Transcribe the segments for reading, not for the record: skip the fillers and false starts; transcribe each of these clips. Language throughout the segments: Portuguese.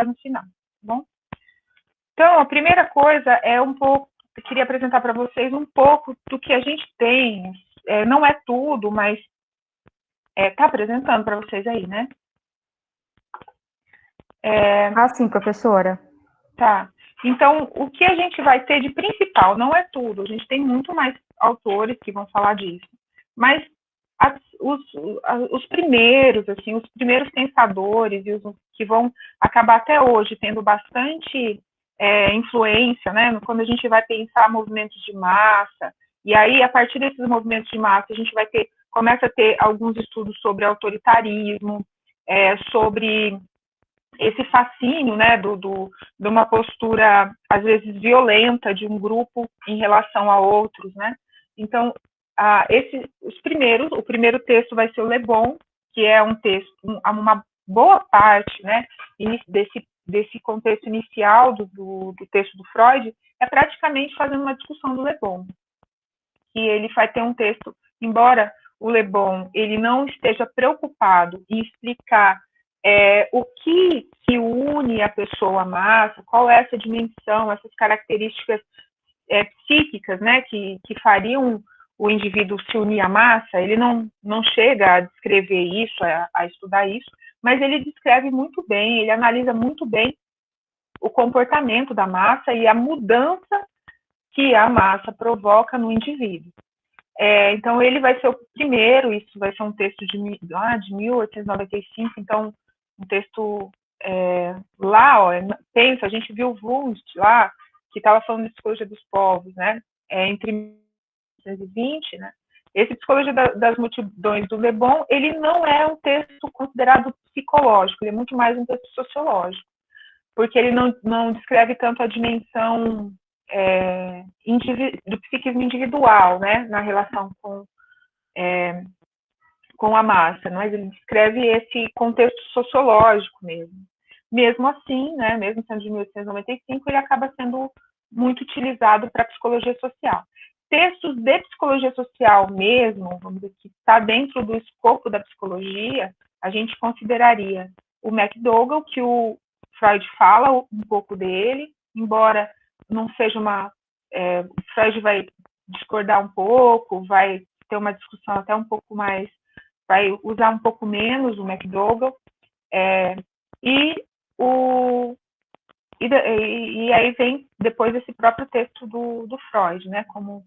no final, tá bom? Então, a primeira coisa é um pouco, eu queria apresentar para vocês um pouco do que a gente tem, não é tudo, mas está apresentando para vocês aí, né? Sim, professora. Tá. Então, o que a gente vai ter de principal, não é tudo, a gente tem muito mais autores que vão falar disso, mas os primeiros, assim, os primeiros pensadores e os que vão acabar até hoje tendo bastante influência, né, quando a gente vai pensar movimentos de massa, e aí, a partir desses movimentos de massa, a gente começa a ter alguns estudos sobre autoritarismo, sobre esse fascínio, né, de uma postura, às vezes, violenta de um grupo em relação a outros, né? Então, o primeiro texto vai ser o Le Bon, que é um texto, uma boa parte, né, desse contexto inicial do texto do Freud, é praticamente fazendo uma discussão do Le Bon, que ele vai ter um texto, embora o Le Bon ele não esteja preocupado em explicar o que une a pessoa à massa, qual é essa dimensão, essas características psíquicas, né, que fariam o indivíduo se unir à massa, ele não chega a descrever isso, a estudar isso, mas ele descreve muito bem, ele analisa muito bem o comportamento da massa e a mudança que a massa provoca no indivíduo. Então, ele vai ser o primeiro, isso vai ser um texto de 1895, então, um texto lá, ó, pensa, a gente viu o Wundt lá, que estava falando de Psicologia dos Povos, né, entre 1920, né, esse Psicologia das Multidões do Le Bon, ele não é um texto considerado psicológico, ele é muito mais um texto sociológico, porque ele não descreve tanto a dimensão do psiquismo individual, né, na relação com a massa, mas ele descreve esse contexto sociológico mesmo. Mesmo assim, né, mesmo sendo de 1895, ele acaba sendo muito utilizado para a psicologia social. Textos de psicologia social mesmo, vamos dizer, que está dentro do escopo da psicologia, a gente consideraria o McDougall, que o Freud fala um pouco dele, embora não seja Freud vai discordar um pouco, vai ter uma discussão até um pouco mais, vai usar um pouco menos o McDougall, e aí vem depois esse próprio texto do Freud, né, como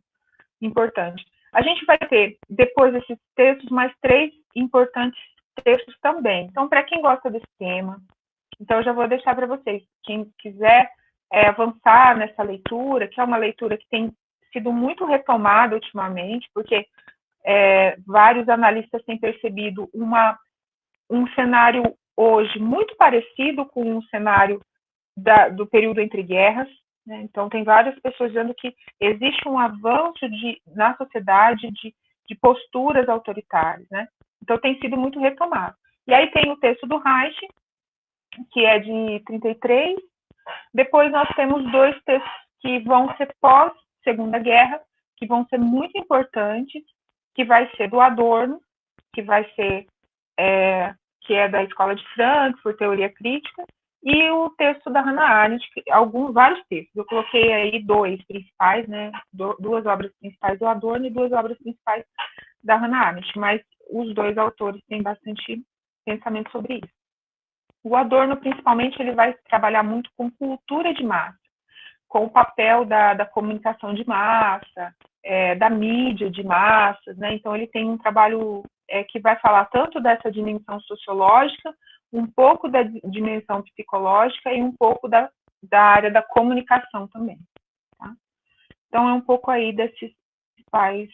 importante. A gente vai ter, depois desses textos, mais 3 importantes textos também. Então, para quem gosta desse tema, então eu já vou deixar para vocês, quem quiser avançar nessa leitura, que é uma leitura que tem sido muito retomada ultimamente, porque vários analistas têm percebido um cenário hoje muito parecido com um cenário do período entre guerras, né? Então, tem várias pessoas dizendo que existe um avanço na sociedade de posturas autoritárias, né? Então, tem sido muito retomado. E aí tem o texto do Reich, que é de 33. Depois nós temos 2 textos que vão ser pós-Segunda Guerra, que vão ser muito importantes, que vai ser do Adorno, que vai ser que é da Escola de Frankfurt, Teoria Crítica, e o texto da Hannah Arendt, vários textos. Eu coloquei aí 2 principais, né? 2 obras principais do Adorno e 2 obras principais da Hannah Arendt, mas os 2 autores têm bastante pensamento sobre isso. O Adorno, principalmente, ele vai trabalhar muito com cultura de massa, com o papel da comunicação de massa, da mídia de massas, né? Então, ele tem um trabalho que vai falar tanto dessa dimensão sociológica, um pouco da dimensão psicológica e um pouco da área da comunicação também. Tá? Então, é um pouco aí desses principais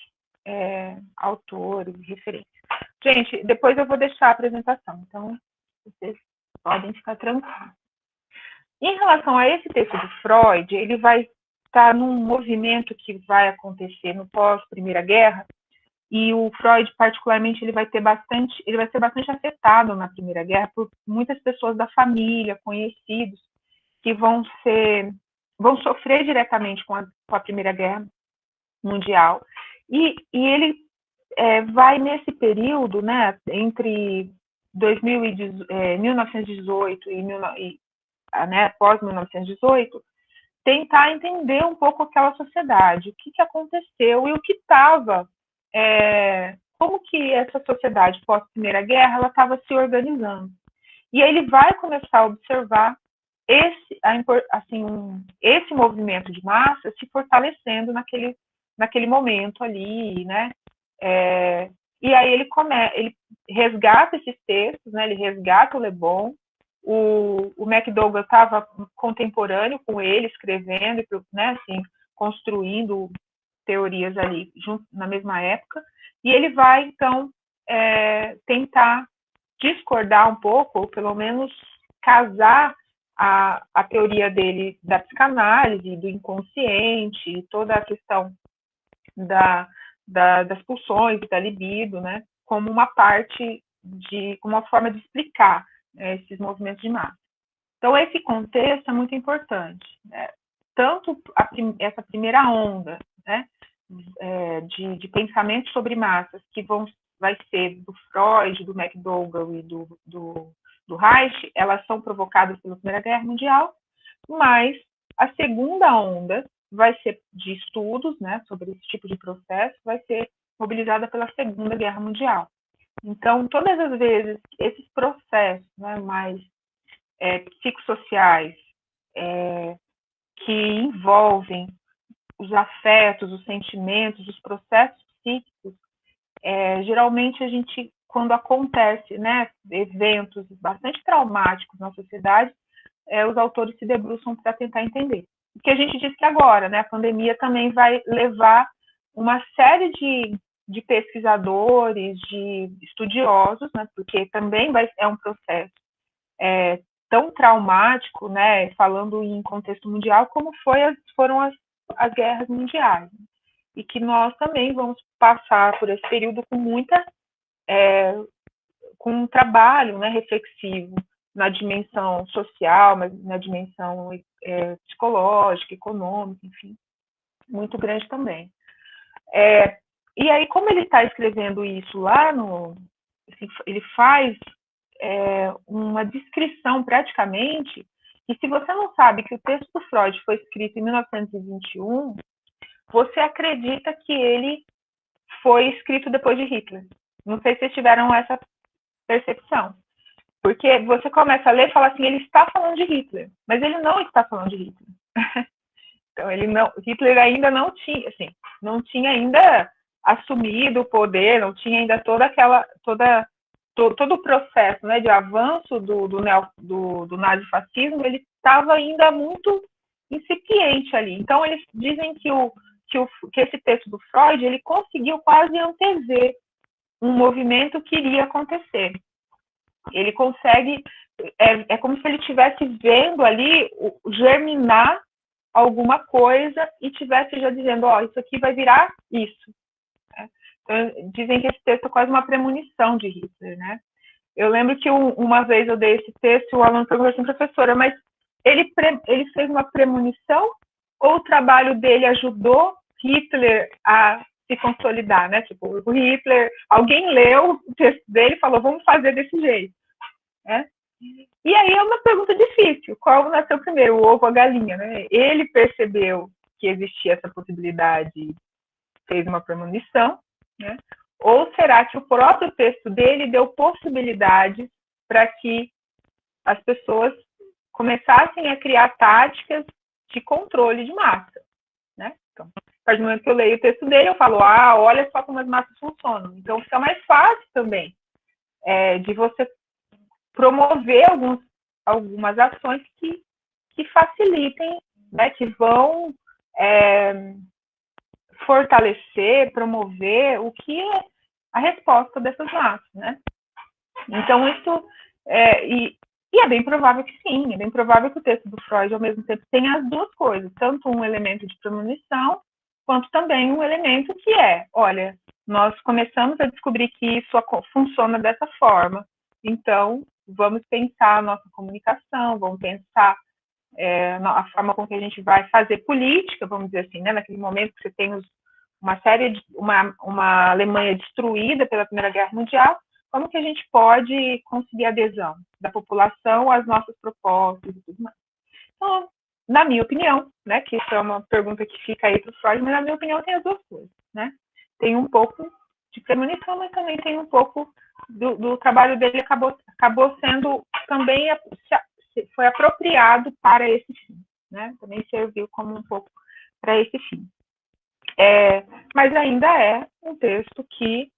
autores, referências. Gente, depois eu vou deixar a apresentação, então vocês podem ficar tranquilos. Em relação a esse texto do Freud, ele vai estar num movimento que vai acontecer no pós-Primeira Guerra, e o Freud, particularmente, ele vai ser bastante afetado na Primeira Guerra por muitas pessoas da família, conhecidos, que vão sofrer diretamente com a Primeira Guerra Mundial. E ele vai nesse período, né, entre 1918 e né, pós 1918, tentar entender um pouco aquela sociedade, o que aconteceu e o que estava, como que essa sociedade pós Primeira Guerra ela estava se organizando. E aí ele vai começar a observar esse movimento de massa se fortalecendo naquele momento ali, né? E aí ele resgata esses textos, né? Ele resgata o Le Bon. O McDougall estava contemporâneo com ele, escrevendo, né? Assim, construindo teorias ali na mesma época. E ele vai, então, tentar discordar um pouco, ou pelo menos casar a teoria dele da psicanálise, do inconsciente, toda a questão das pulsões, da libido, né, como uma parte como uma forma de explicar esses movimentos de massa. Então, esse contexto é muito importante, né? Tanto essa primeira onda, né, de pensamento sobre massas, que vai ser do Freud, do McDougall e do Reich, elas são provocadas pela Primeira Guerra Mundial, mas a segunda onda vai ser de estudos, né, sobre esse tipo de processo, vai ser mobilizada pela Segunda Guerra Mundial. Então, todas as vezes, esses processos, né, mais psicossociais, que envolvem os afetos, os sentimentos, os processos psíquicos, geralmente a gente, quando acontece, né, eventos bastante traumáticos na sociedade, os autores se debruçam para tentar entender. O que a gente disse que agora, né, a pandemia também vai levar uma série de pesquisadores, de estudiosos, né, porque também é um processo tão traumático, né, falando em contexto mundial, como foram as guerras mundiais. E que nós também vamos passar por esse período com um trabalho, né, reflexivo na dimensão social, mas na dimensão psicológica, econômica, enfim, muito grande também. E aí, como ele está escrevendo isso lá assim, ele faz uma descrição praticamente, e se você não sabe que o texto do Freud foi escrito em 1921, você acredita que ele foi escrito depois de Hitler. Não sei se vocês tiveram essa percepção. Porque você começa a ler e fala assim, ele está falando de Hitler, mas ele não está falando de Hitler. Então, Hitler ainda não tinha, assim, não tinha ainda assumido o poder, não tinha ainda todo o processo, né, de avanço do nazifascismo, ele estava ainda muito incipiente ali. Então, eles dizem que esse texto do Freud, ele conseguiu quase antever um movimento que iria acontecer. Ele consegue, é como se ele estivesse vendo ali germinar alguma coisa e estivesse já dizendo, isso aqui vai virar isso. Né? Então, dizem que esse texto é quase uma premonição de Hitler, né? Eu lembro que uma vez eu dei esse texto e o aluno perguntou assim, professora, mas ele fez uma premonição ou o trabalho dele ajudou Hitler a se consolidar, né? Tipo, o Hitler, alguém leu o texto dele e falou, vamos fazer desse jeito, né? E aí é uma pergunta difícil, qual nasceu primeiro, o ovo ou a galinha, né? Ele percebeu que existia essa possibilidade, fez uma premonição, né? Ou será que o próprio texto dele deu possibilidades para que as pessoas começassem a criar táticas de controle de massa, né? Então, a partir do momento que eu leio o texto dele, eu falo, olha só como as massas funcionam. Então, fica mais fácil também de você promover algumas ações que facilitem, né, que vão fortalecer, promover o que é a resposta dessas massas, né? Então, isso e é bem provável que sim, é bem provável que o texto do Freud, ao mesmo tempo, tenha as duas coisas, tanto um elemento de premonição, quanto também um elemento que olha, nós começamos a descobrir que isso funciona dessa forma, então, vamos pensar a nossa comunicação, vamos pensar a forma com que a gente vai fazer política, vamos dizer assim, né? Naquele momento que você tem uma Alemanha destruída pela Primeira Guerra Mundial, como que a gente pode conseguir adesão da população às nossas propostas e tudo mais. Então, na minha opinião, né, que isso é uma pergunta que fica aí para o Freud, mas na minha opinião tem as duas coisas, né? Tem um pouco de premonição, mas também tem um pouco do trabalho dele acabou sendo também foi apropriado para esse fim, né? Também serviu como um pouco para esse fim. Mas ainda é um texto que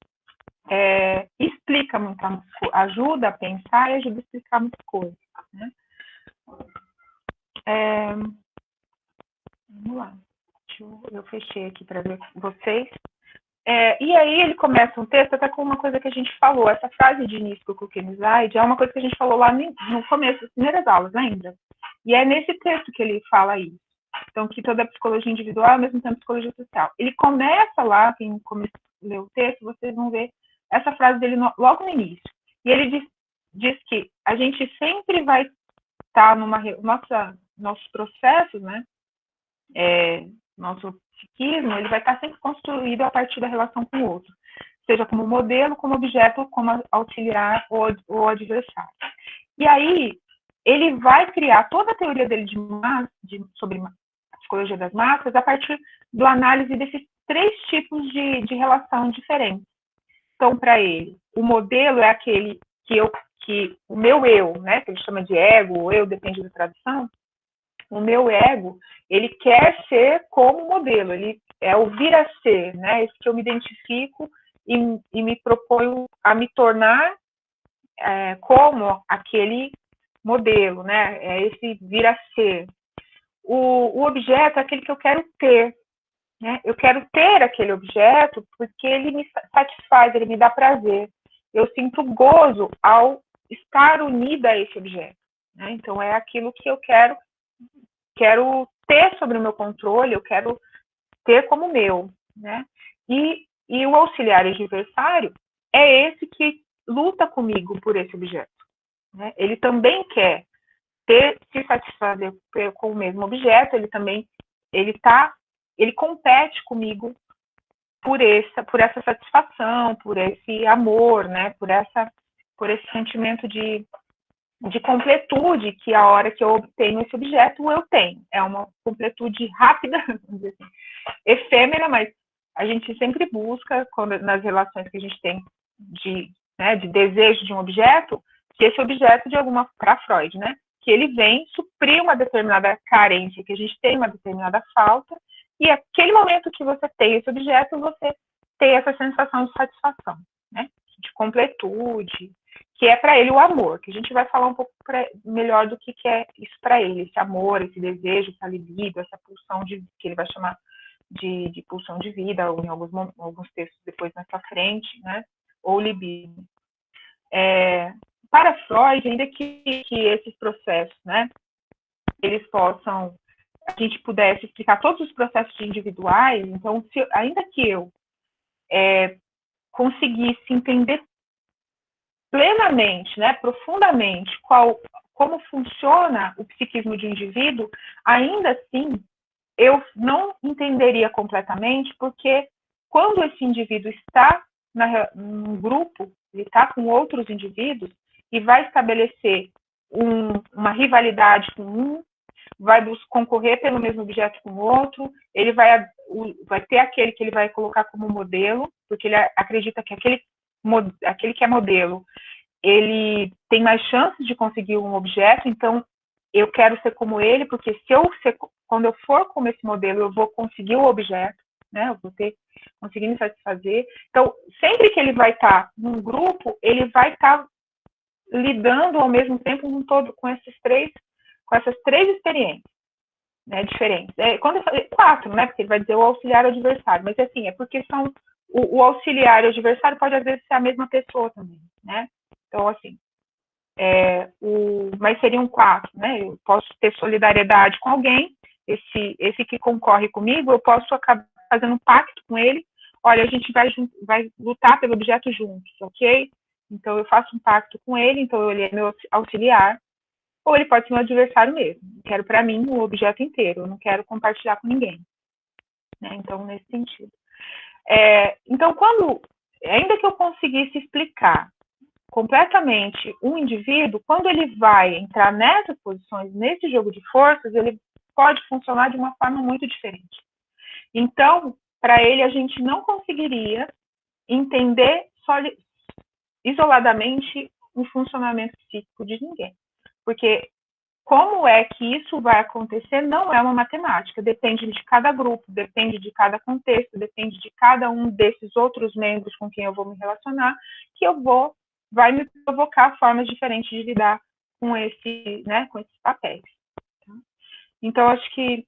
explica muita, ajuda a pensar e ajuda a explicar muita coisa, né? Vamos lá. Eu fechei aqui para ver vocês. E aí ele começa um texto até com uma coisa que a gente falou. Essa frase de início que eu coloquei no slide é uma coisa que a gente falou lá no começo das primeiras aulas, lembra? E é nesse texto que ele fala isso. Então, que toda a psicologia individual é ao mesmo tempo psicologia social. Ele começa lá, quem leu o texto, vocês vão ver essa frase dele logo no início. E ele diz que a gente sempre vai estar nossos processos, né? Nosso psiquismo, ele vai estar sempre construído a partir da relação com o outro, seja como modelo, como objeto, como auxiliar ou adversário. E aí, ele vai criar toda a teoria dele sobre a psicologia das massas a partir da análise desses três tipos de relação diferentes. Então, para ele, o modelo é aquele que o meu eu, né, que ele chama de ego, ou eu, depende da tradução, o meu ego, ele quer ser como modelo, ele é o vir a ser, né? Esse que eu me identifico e me proponho a me tornar como aquele modelo, né? É esse vir a ser. O objeto é aquele que eu quero ter, né? Eu quero ter aquele objeto porque ele me satisfaz, ele me dá prazer. Eu sinto gozo ao estar unida a esse objeto, né? Então, é aquilo que eu quero ter sobre o meu controle, eu quero ter como meu, né? E o auxiliar adversário é esse que luta comigo por esse objeto, né? Ele também quer se satisfazer com o mesmo objeto, ele compete comigo por essa satisfação, por esse amor, né? Por esse sentimento de completude que a hora que eu obtenho esse objeto, eu tenho. É uma completude rápida, vamos dizer assim, efêmera, mas a gente sempre busca, nas relações que a gente tem de desejo de um objeto, que esse objeto, para Freud, né, que ele vem suprir uma determinada carência, que a gente tem uma determinada falta, e aquele momento que você tem esse objeto, você tem essa sensação de satisfação, né, de completude, que é para ele o amor, que a gente vai falar um pouco melhor do que é isso para ele, esse amor, esse desejo, essa libido, essa pulsão que ele vai chamar de pulsão de vida, ou em alguns textos depois mais para frente, né? Ou libido. Para Freud, ainda que esses processos, né, eles possam, a gente pudesse explicar todos os processos individuais, então, ainda que eu conseguisse entender plenamente, né, profundamente, como funciona o psiquismo de um indivíduo, ainda assim, eu não entenderia completamente, porque quando esse indivíduo está num grupo, ele está com outros indivíduos, e vai estabelecer uma rivalidade com um, vai concorrer pelo mesmo objeto com o outro, ele vai ter aquele que ele vai colocar como modelo, porque ele acredita que aquele que é modelo, ele tem mais chances de conseguir um objeto, então eu quero ser como ele, porque quando eu for como esse modelo, eu vou conseguir o objeto, né? Eu vou conseguir me satisfazer. Então, sempre que ele vai estar num grupo, ele vai estar lidando ao mesmo tempo com essas três experiências, né, diferentes. Quando eu falei 4, né? Porque ele vai dizer o auxiliar adversário, mas assim, é porque o auxiliar e o adversário pode às vezes ser a mesma pessoa também, né? Então, assim, mas seriam 4, né? Eu posso ter solidariedade com alguém, esse que concorre comigo, eu posso acabar fazendo um pacto com ele. Olha, a gente vai lutar pelo objeto juntos, ok? Então, eu faço um pacto com ele, então ele é meu auxiliar, ou ele pode ser meu adversário mesmo. Eu quero para mim o objeto inteiro, eu não quero compartilhar com ninguém, né? Então, nesse sentido. Então, ainda que eu conseguisse explicar completamente um indivíduo, quando ele vai entrar nessas posições, nesse jogo de forças, ele pode funcionar de uma forma muito diferente. Então, para ele, a gente não conseguiria entender isoladamente o funcionamento psíquico de ninguém. Porque como é que isso vai acontecer não é uma matemática, depende de cada grupo, depende de cada contexto, depende de cada um desses outros membros com quem eu vou me relacionar, que vai me provocar formas diferentes de lidar com com esses papéis. Então, acho que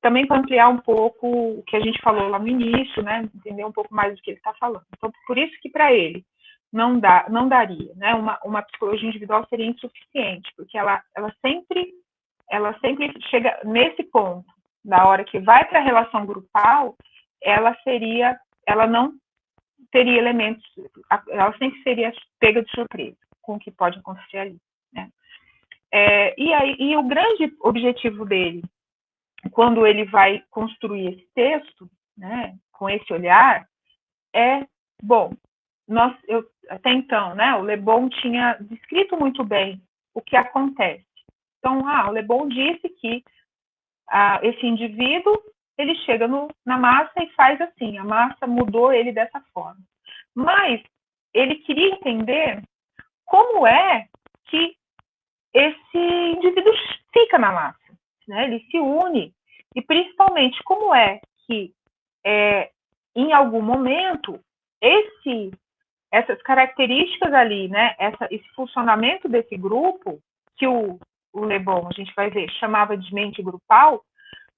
também para ampliar um pouco o que a gente falou lá no início, né, entender um pouco mais do que ele está falando. Então, por isso que para ele não daria, né, uma psicologia individual seria insuficiente, porque ela sempre chega nesse ponto, na hora que vai para a relação grupal, ela não teria elementos, ela sempre seria pega de surpresa com o que pode acontecer ali, né. E o grande objetivo dele, quando ele vai construir esse texto, né, com esse olhar, até então, né, o Le Bon tinha descrito muito bem o que acontece. Então, o Le Bon disse que esse indivíduo, ele chega na massa e faz assim, a massa mudou ele dessa forma. Mas ele queria entender como é que esse indivíduo fica na massa, né? Ele se une, e principalmente como é que em algum momento essas características ali, né? Esse funcionamento desse grupo, que o Le Bon, a gente vai ver, chamava de mente grupal,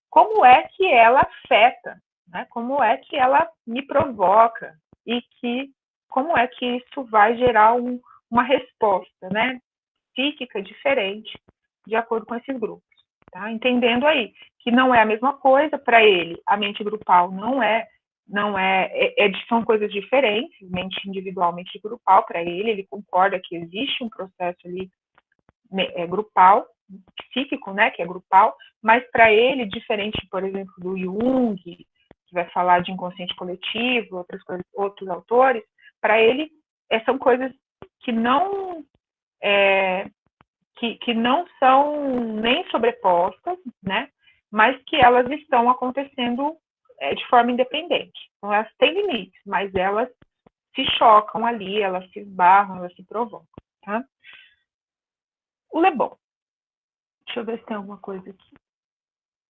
como é que ela afeta, né? Como é que ela me provoca e como é que isso vai gerar uma resposta, né, psíquica diferente de acordo com esses grupos, tá? Entendendo aí que não é a mesma coisa para ele, a mente grupal são coisas diferentes, mente individual, mente grupal, para ele concorda que existe um processo ali grupal, psíquico, né, que é grupal, mas para ele, diferente, por exemplo, do Jung, que vai falar de inconsciente coletivo, outros autores, para ele são coisas que não que não são nem sobrepostas, né, mas que elas estão acontecendo de forma independente. Então, elas têm limites, mas elas se chocam ali, elas se esbarram, elas se provocam, tá? O Le Bon. Deixa eu ver se tem alguma coisa aqui.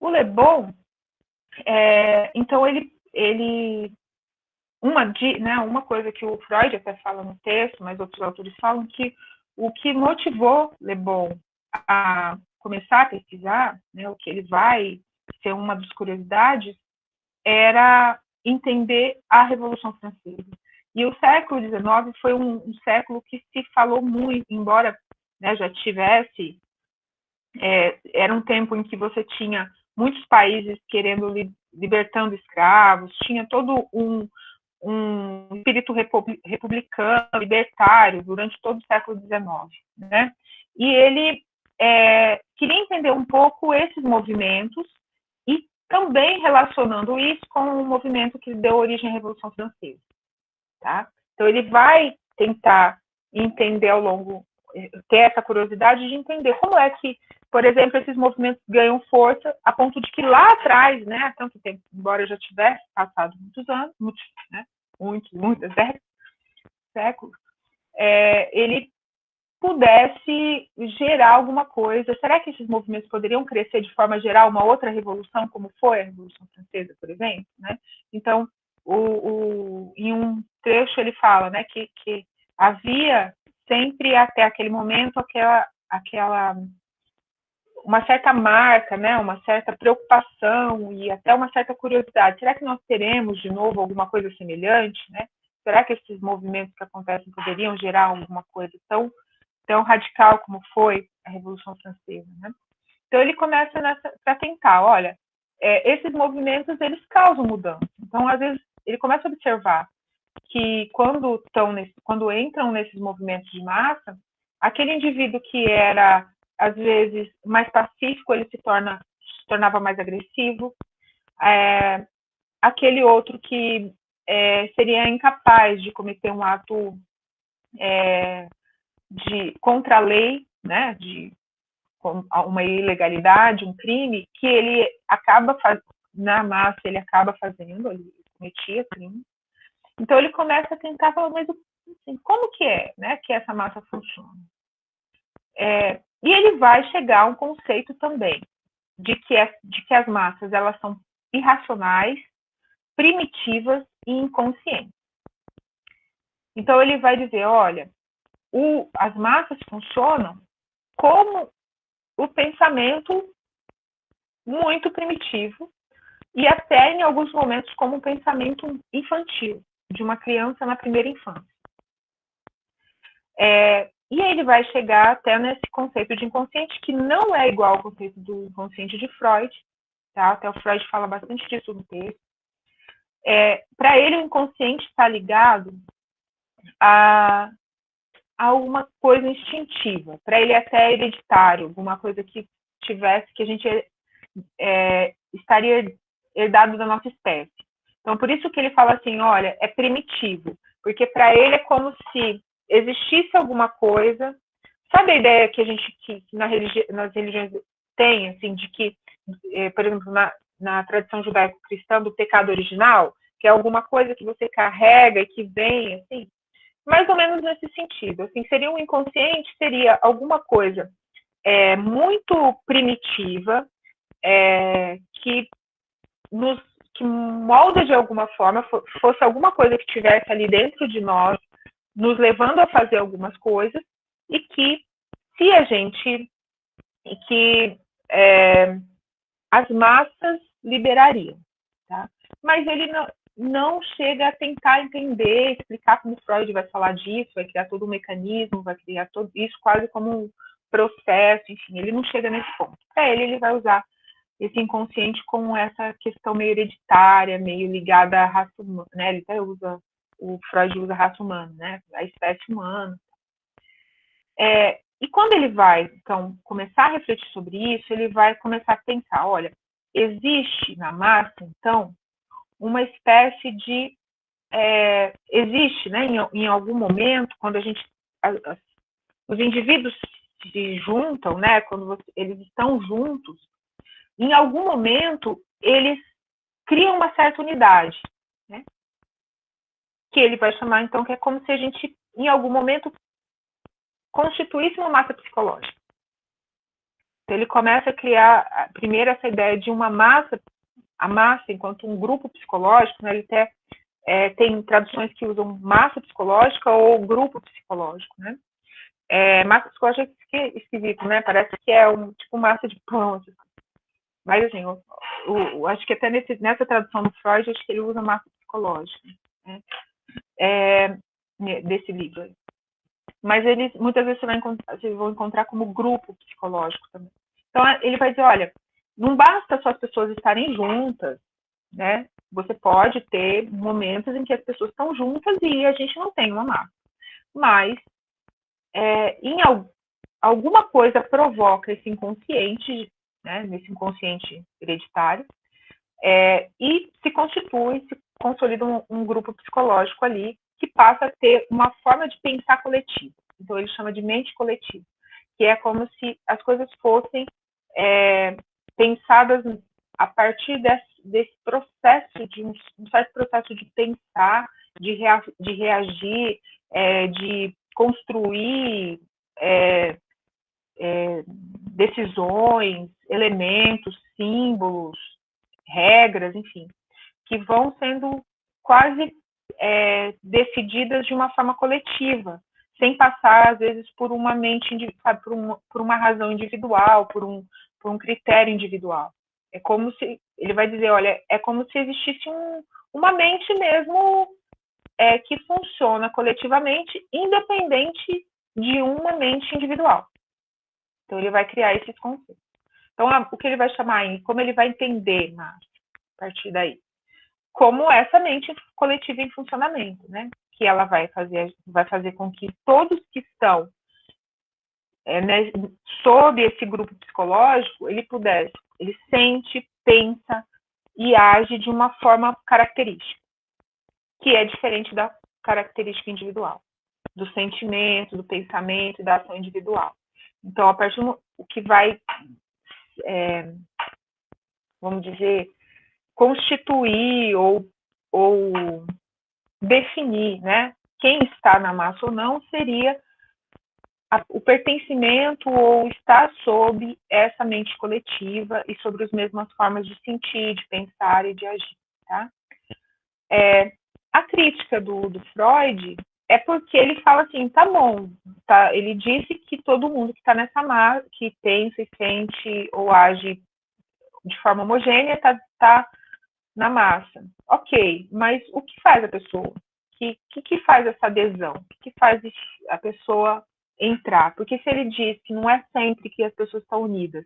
O Le Bon, então uma coisa que o Freud até fala no texto, mas outros autores falam que o que motivou Le Bon a começar a pesquisar, né, o que ele vai ser uma das curiosidades, era entender a Revolução Francesa. E o século XIX foi um século que se falou muito, embora, né, já tivesse era um tempo em que você tinha muitos países querendo libertando escravos, tinha todo um espírito republicano, libertário, durante todo o século XIX, né? E ele queria entender um pouco esses movimentos e também relacionando isso com o movimento que deu origem à Revolução Francesa, tá? Então, ele vai tentar entender ter essa curiosidade de entender como é que, por exemplo, esses movimentos ganham força a ponto de que lá atrás, né, há tanto tempo, embora já tivesse passado muitos anos, muitas séculos, ele pudesse gerar alguma coisa. Será que esses movimentos poderiam crescer de forma a gerar uma outra revolução, como foi a Revolução Francesa, por exemplo, né? Então, em um trecho ele fala, né, que havia sempre até aquele momento uma certa marca, né, uma certa preocupação e até uma certa curiosidade. Será que nós teremos de novo alguma coisa semelhante, né? Será que esses movimentos que acontecem poderiam gerar alguma coisa tão radical como foi a Revolução Francesa, né? Então ele começa para tentar, olha, esses movimentos eles causam mudança. Então às vezes ele começa a observar que quando entram nesses movimentos de massa, aquele indivíduo que era às vezes mais pacífico, ele se tornava mais agressivo. Aquele outro que seria incapaz de cometer um ato contra a lei, né, de uma ilegalidade, um crime, que ele acaba na massa, ele acaba fazendo, ele cometia crime. Então ele começa a tentar falar, mas assim, como que é, né, que essa massa funciona? E ele vai chegar a um conceito também de que as massas elas são irracionais, primitivas e inconscientes. Então ele vai dizer, olha, as massas funcionam como o pensamento muito primitivo e até em alguns momentos como um pensamento infantil de uma criança na primeira infância. E aí ele vai chegar até nesse conceito de inconsciente que não é igual ao conceito do inconsciente de Freud, tá? Até o Freud fala bastante disso no texto. Para ele, o inconsciente está ligado a alguma coisa instintiva. Para ele, até hereditário, alguma coisa que tivesse, que a gente estaria herdado da nossa espécie. Então, por isso que ele fala assim, olha, é primitivo, porque para ele é como se existisse alguma coisa. Sabe a ideia que a gente, nas religiões tem, assim, de que, por exemplo, na tradição judaico-cristã, do pecado original, que é alguma coisa que você carrega e que vem, assim, mais ou menos nesse sentido. Assim, seria um inconsciente, seria alguma coisa muito primitiva, que molda de alguma forma, fosse alguma coisa que tivesse ali dentro de nós, nos levando a fazer algumas coisas, e que se a gente, as massas liberariam, tá? Mas ele não chega a tentar entender, explicar como Freud vai falar disso, vai criar todo um mecanismo, vai criar tudo isso quase como um processo, enfim, ele não chega nesse ponto. Para ele vai usar esse inconsciente como essa questão meio hereditária, meio ligada à raça humana, né? Ele até usa, o Freud usa a raça humana, né? A espécie humana. E quando ele vai, então, começar a refletir sobre isso, ele vai começar a pensar, olha, existe na massa, então, uma espécie de... existe, né, em algum momento, quando os indivíduos se juntam, né, quando eles estão juntos, em algum momento, eles criam uma certa unidade, né, que ele vai chamar, então, que é como se a gente, em algum momento, constituísse uma massa psicológica. Então, ele começa a criar, primeiro, essa ideia de uma massa, a massa enquanto um grupo psicológico, né, ele até tem traduções que usam massa psicológica ou grupo psicológico, né? Massa psicológica é esquisito, né? Parece que é tipo massa de pão. Assim. Mas, assim, acho que até nessa tradução do Freud, acho que ele usa massa psicológica, né? Desse livro aí. Mas eles, muitas vezes, vocês vão encontrar como grupo psicológico também. Então, ele vai dizer, olha, não basta só as pessoas estarem juntas, né? Você pode ter momentos em que as pessoas estão juntas e a gente não tem uma massa. Mas, em alguma coisa provoca esse inconsciente, né? Nesse inconsciente hereditário, e se constitui, se consolida um grupo psicológico ali que passa a ter uma forma de pensar coletiva. Então, ele chama de mente coletiva, que é como se as coisas fossem pensadas a partir desse processo, de um certo processo de pensar, de reagir, de construir decisões, elementos, símbolos, regras, enfim, que vão sendo quase decididas de uma forma coletiva, sem passar, às vezes, por uma mente, sabe, por uma razão individual, por um critério individual. É como se, ele vai dizer, olha, é como se existisse uma mente mesmo que funciona coletivamente, independente de uma mente individual. Então, ele vai criar esses conceitos. Então, o que ele vai chamar aí, como ele vai entender, Márcio, a partir daí? Como essa mente coletiva em funcionamento, né? Que ela vai fazer com que todos que estão né, sob esse grupo psicológico, ele sente, pensa e age de uma forma característica, que é diferente da característica individual. do sentimento, do pensamento e da ação individual. Então, a partir do o que vai, vamos dizer, constituir ou definir, né, quem está na massa ou não, seria o pertencimento ou estar sob essa mente coletiva e sobre as mesmas formas de sentir, de pensar e de agir, tá? A crítica do Freud é porque ele fala assim, tá bom, tá, ele disse que todo mundo que está nessa massa, que pensa e sente ou age de forma homogênea, tá na massa. Ok, mas o que faz a pessoa? O que faz essa adesão? O que faz a pessoa entrar? Porque se ele diz que não é sempre que as pessoas estão unidas,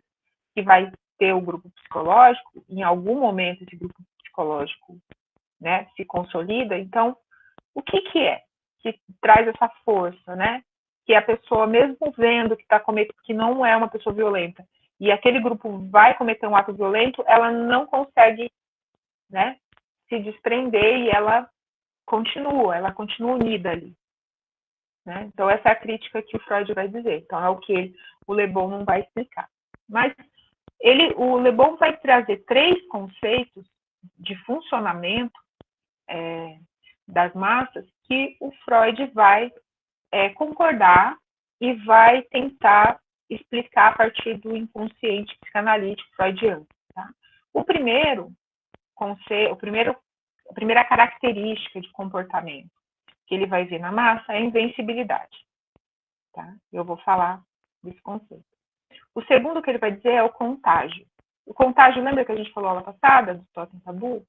que vai ter o grupo psicológico, em algum momento esse grupo psicológico, né, se consolida, então, o que é que traz essa força, né? Que a pessoa, mesmo vendo que que não é uma pessoa violenta, e aquele grupo vai cometer um ato violento, ela não consegue, né, se desprender e ela continua unida ali. Né? Então, essa é a crítica que o Freud vai dizer. Então, é o que o Le Bon não vai explicar. Mas o Le Bon vai trazer 3 conceitos de funcionamento das massas que o Freud vai concordar e vai tentar explicar a partir do inconsciente psicanalítico freudiano. Tá? A primeira característica de comportamento que ele vai ver na massa é a invencibilidade. Tá? Eu vou falar desse conceito. O segundo que ele vai dizer é o contágio. O contágio, lembra que a gente falou aula passada, do Totem Tabu?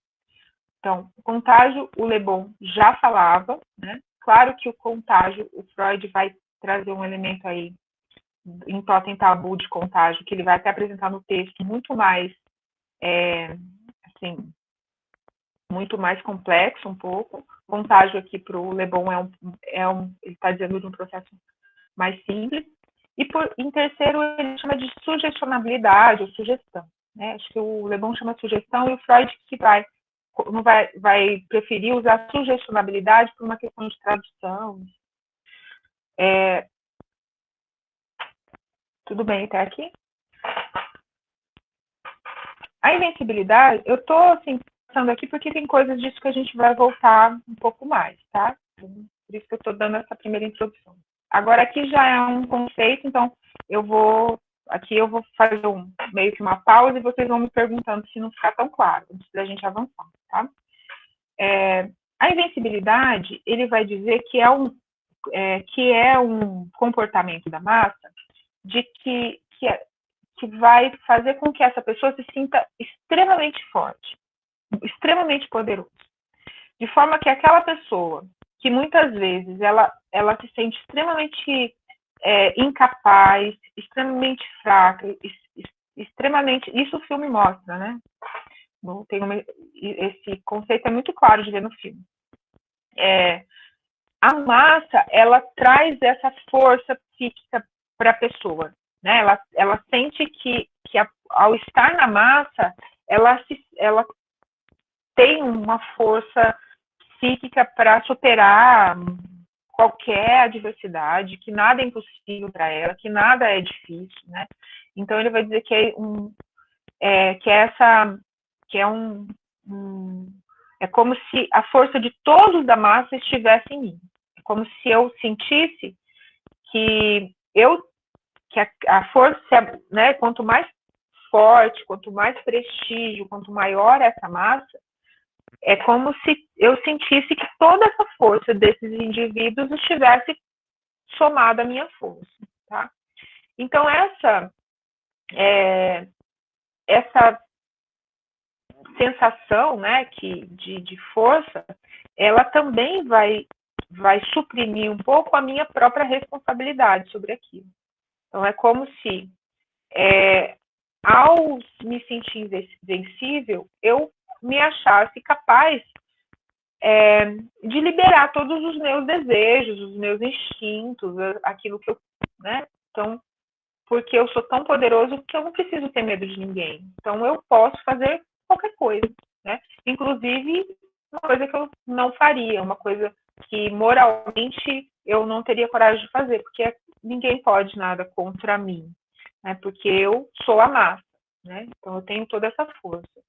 Então, o contágio, o Le Bon já falava, né? Claro que o contágio, o Freud vai trazer um elemento aí em Totem Tabu de contágio, que ele vai até apresentar no texto muito mais, assim, muito mais complexo um pouco. Contágio aqui para o Le Bon ele está dizendo de um processo mais simples. E em terceiro, ele chama de sugestionabilidade ou sugestão. Né? Acho que o Le Bon chama sugestão e o Freud que vai preferir usar sugestionabilidade por uma questão de tradução. Tudo bem até aqui? A invencibilidade, eu estou assim, passando aqui porque tem coisas disso que a gente vai voltar um pouco mais, tá? Por isso que eu estou dando essa primeira introdução. Agora aqui já é um conceito, então eu vou fazer meio que uma pausa e vocês vão me perguntando se não ficar tão claro, antes da gente avançar, tá? A invencibilidade, ele vai dizer que é um comportamento da massa de que vai fazer com que essa pessoa se sinta extremamente forte, extremamente poderoso. De forma que aquela pessoa que muitas vezes ela se sente extremamente incapaz, extremamente fraca, extremamente... Isso o filme mostra, né? Esse conceito é muito claro de ver no filme. A massa, ela traz essa força psíquica para a pessoa. Né? Ela sente que ao estar na massa, ela tem uma força psíquica para superar qualquer adversidade, que nada é impossível para ela, que nada é difícil, né? Então ele vai dizer que é como se a força de todos da massa estivesse em mim. É como se eu sentisse que a força, né, quanto mais forte, quanto mais prestígio, quanto maior essa massa, é como se eu sentisse que toda essa força desses indivíduos estivesse somada à minha força, tá? Então, essa sensação, né, de força, ela também vai suprimir um pouco a minha própria responsabilidade sobre aquilo. Então, é como se, ao me sentir invencível, eu me achasse capaz de liberar todos os meus desejos, os meus instintos, aquilo que eu... Né? Então, porque eu sou tão poderoso que eu não preciso ter medo de ninguém. Então, eu posso fazer qualquer coisa. Né? Inclusive, uma coisa que eu não faria, uma coisa que moralmente eu não teria coragem de fazer, porque ninguém pode nada contra mim, né? Porque eu sou a massa, né? Então eu tenho toda essa força.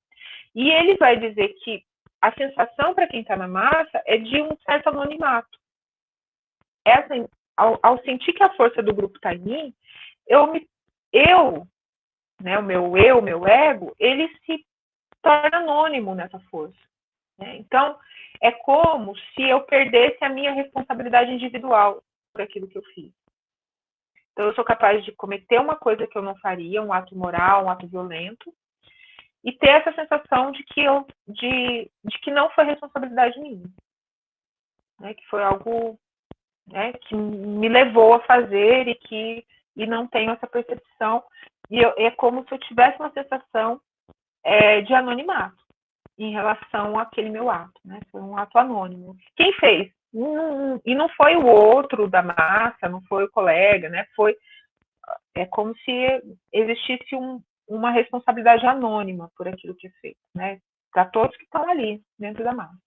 E ele vai dizer que a sensação para quem está na massa é de um certo anonimato. Ao sentir que a força do grupo está em mim, né, o meu ego, ele se torna anônimo nessa força. Né? Então, é como se eu perdesse a minha responsabilidade individual por aquilo que eu fiz. Então, eu sou capaz de cometer uma coisa que eu não faria, um ato imoral, um ato violento, e ter essa sensação de que não foi responsabilidade minha. Né? Que foi algo, né, que me levou a fazer e não tenho essa percepção. E é como se eu tivesse uma sensação de anonimato em relação àquele meu ato, né? Foi um ato anônimo. Quem fez? E não foi o outro da massa, não foi o colega, né? É como se existisse uma responsabilidade anônima por aquilo que é feito, né? Para todos que estão ali dentro da massa.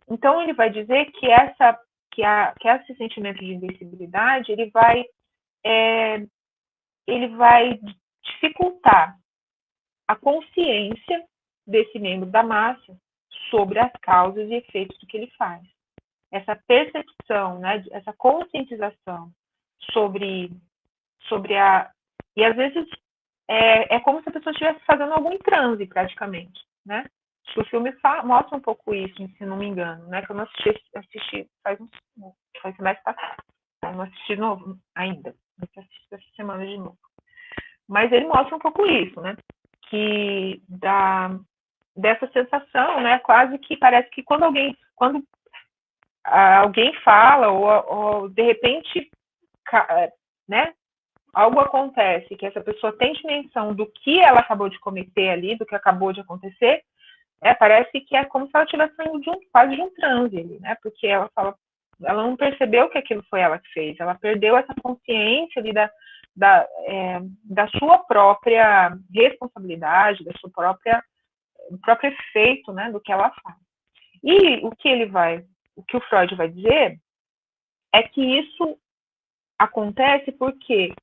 Então ele vai dizer que esse sentimento de invencibilidade ele vai dificultar a consciência desse membro da massa sobre as causas e efeitos do que ele faz. Essa percepção, né, essa conscientização sobre a... E às vezes é como se a pessoa estivesse fazendo algum transe, praticamente, né? Acho que o filme mostra um pouco isso, se não me engano, né? Que eu não assisti faz semestre passado. Eu não assisti de novo ainda. Eu assisti essa semana de novo. Mas ele mostra um pouco isso, né? Que dessa sensação, né? Quase que parece que quando alguém fala ou de repente, né? Algo acontece que essa pessoa tem dimensão do que ela acabou de cometer ali, do que acabou de acontecer, parece que é como se ela estivesse saindo quase de um transe ali, né? Porque ela não percebeu que aquilo foi ela que fez, ela perdeu essa consciência ali da sua própria responsabilidade, do próprio efeito, né, do que ela faz. E o que o Freud vai dizer é que isso acontece porque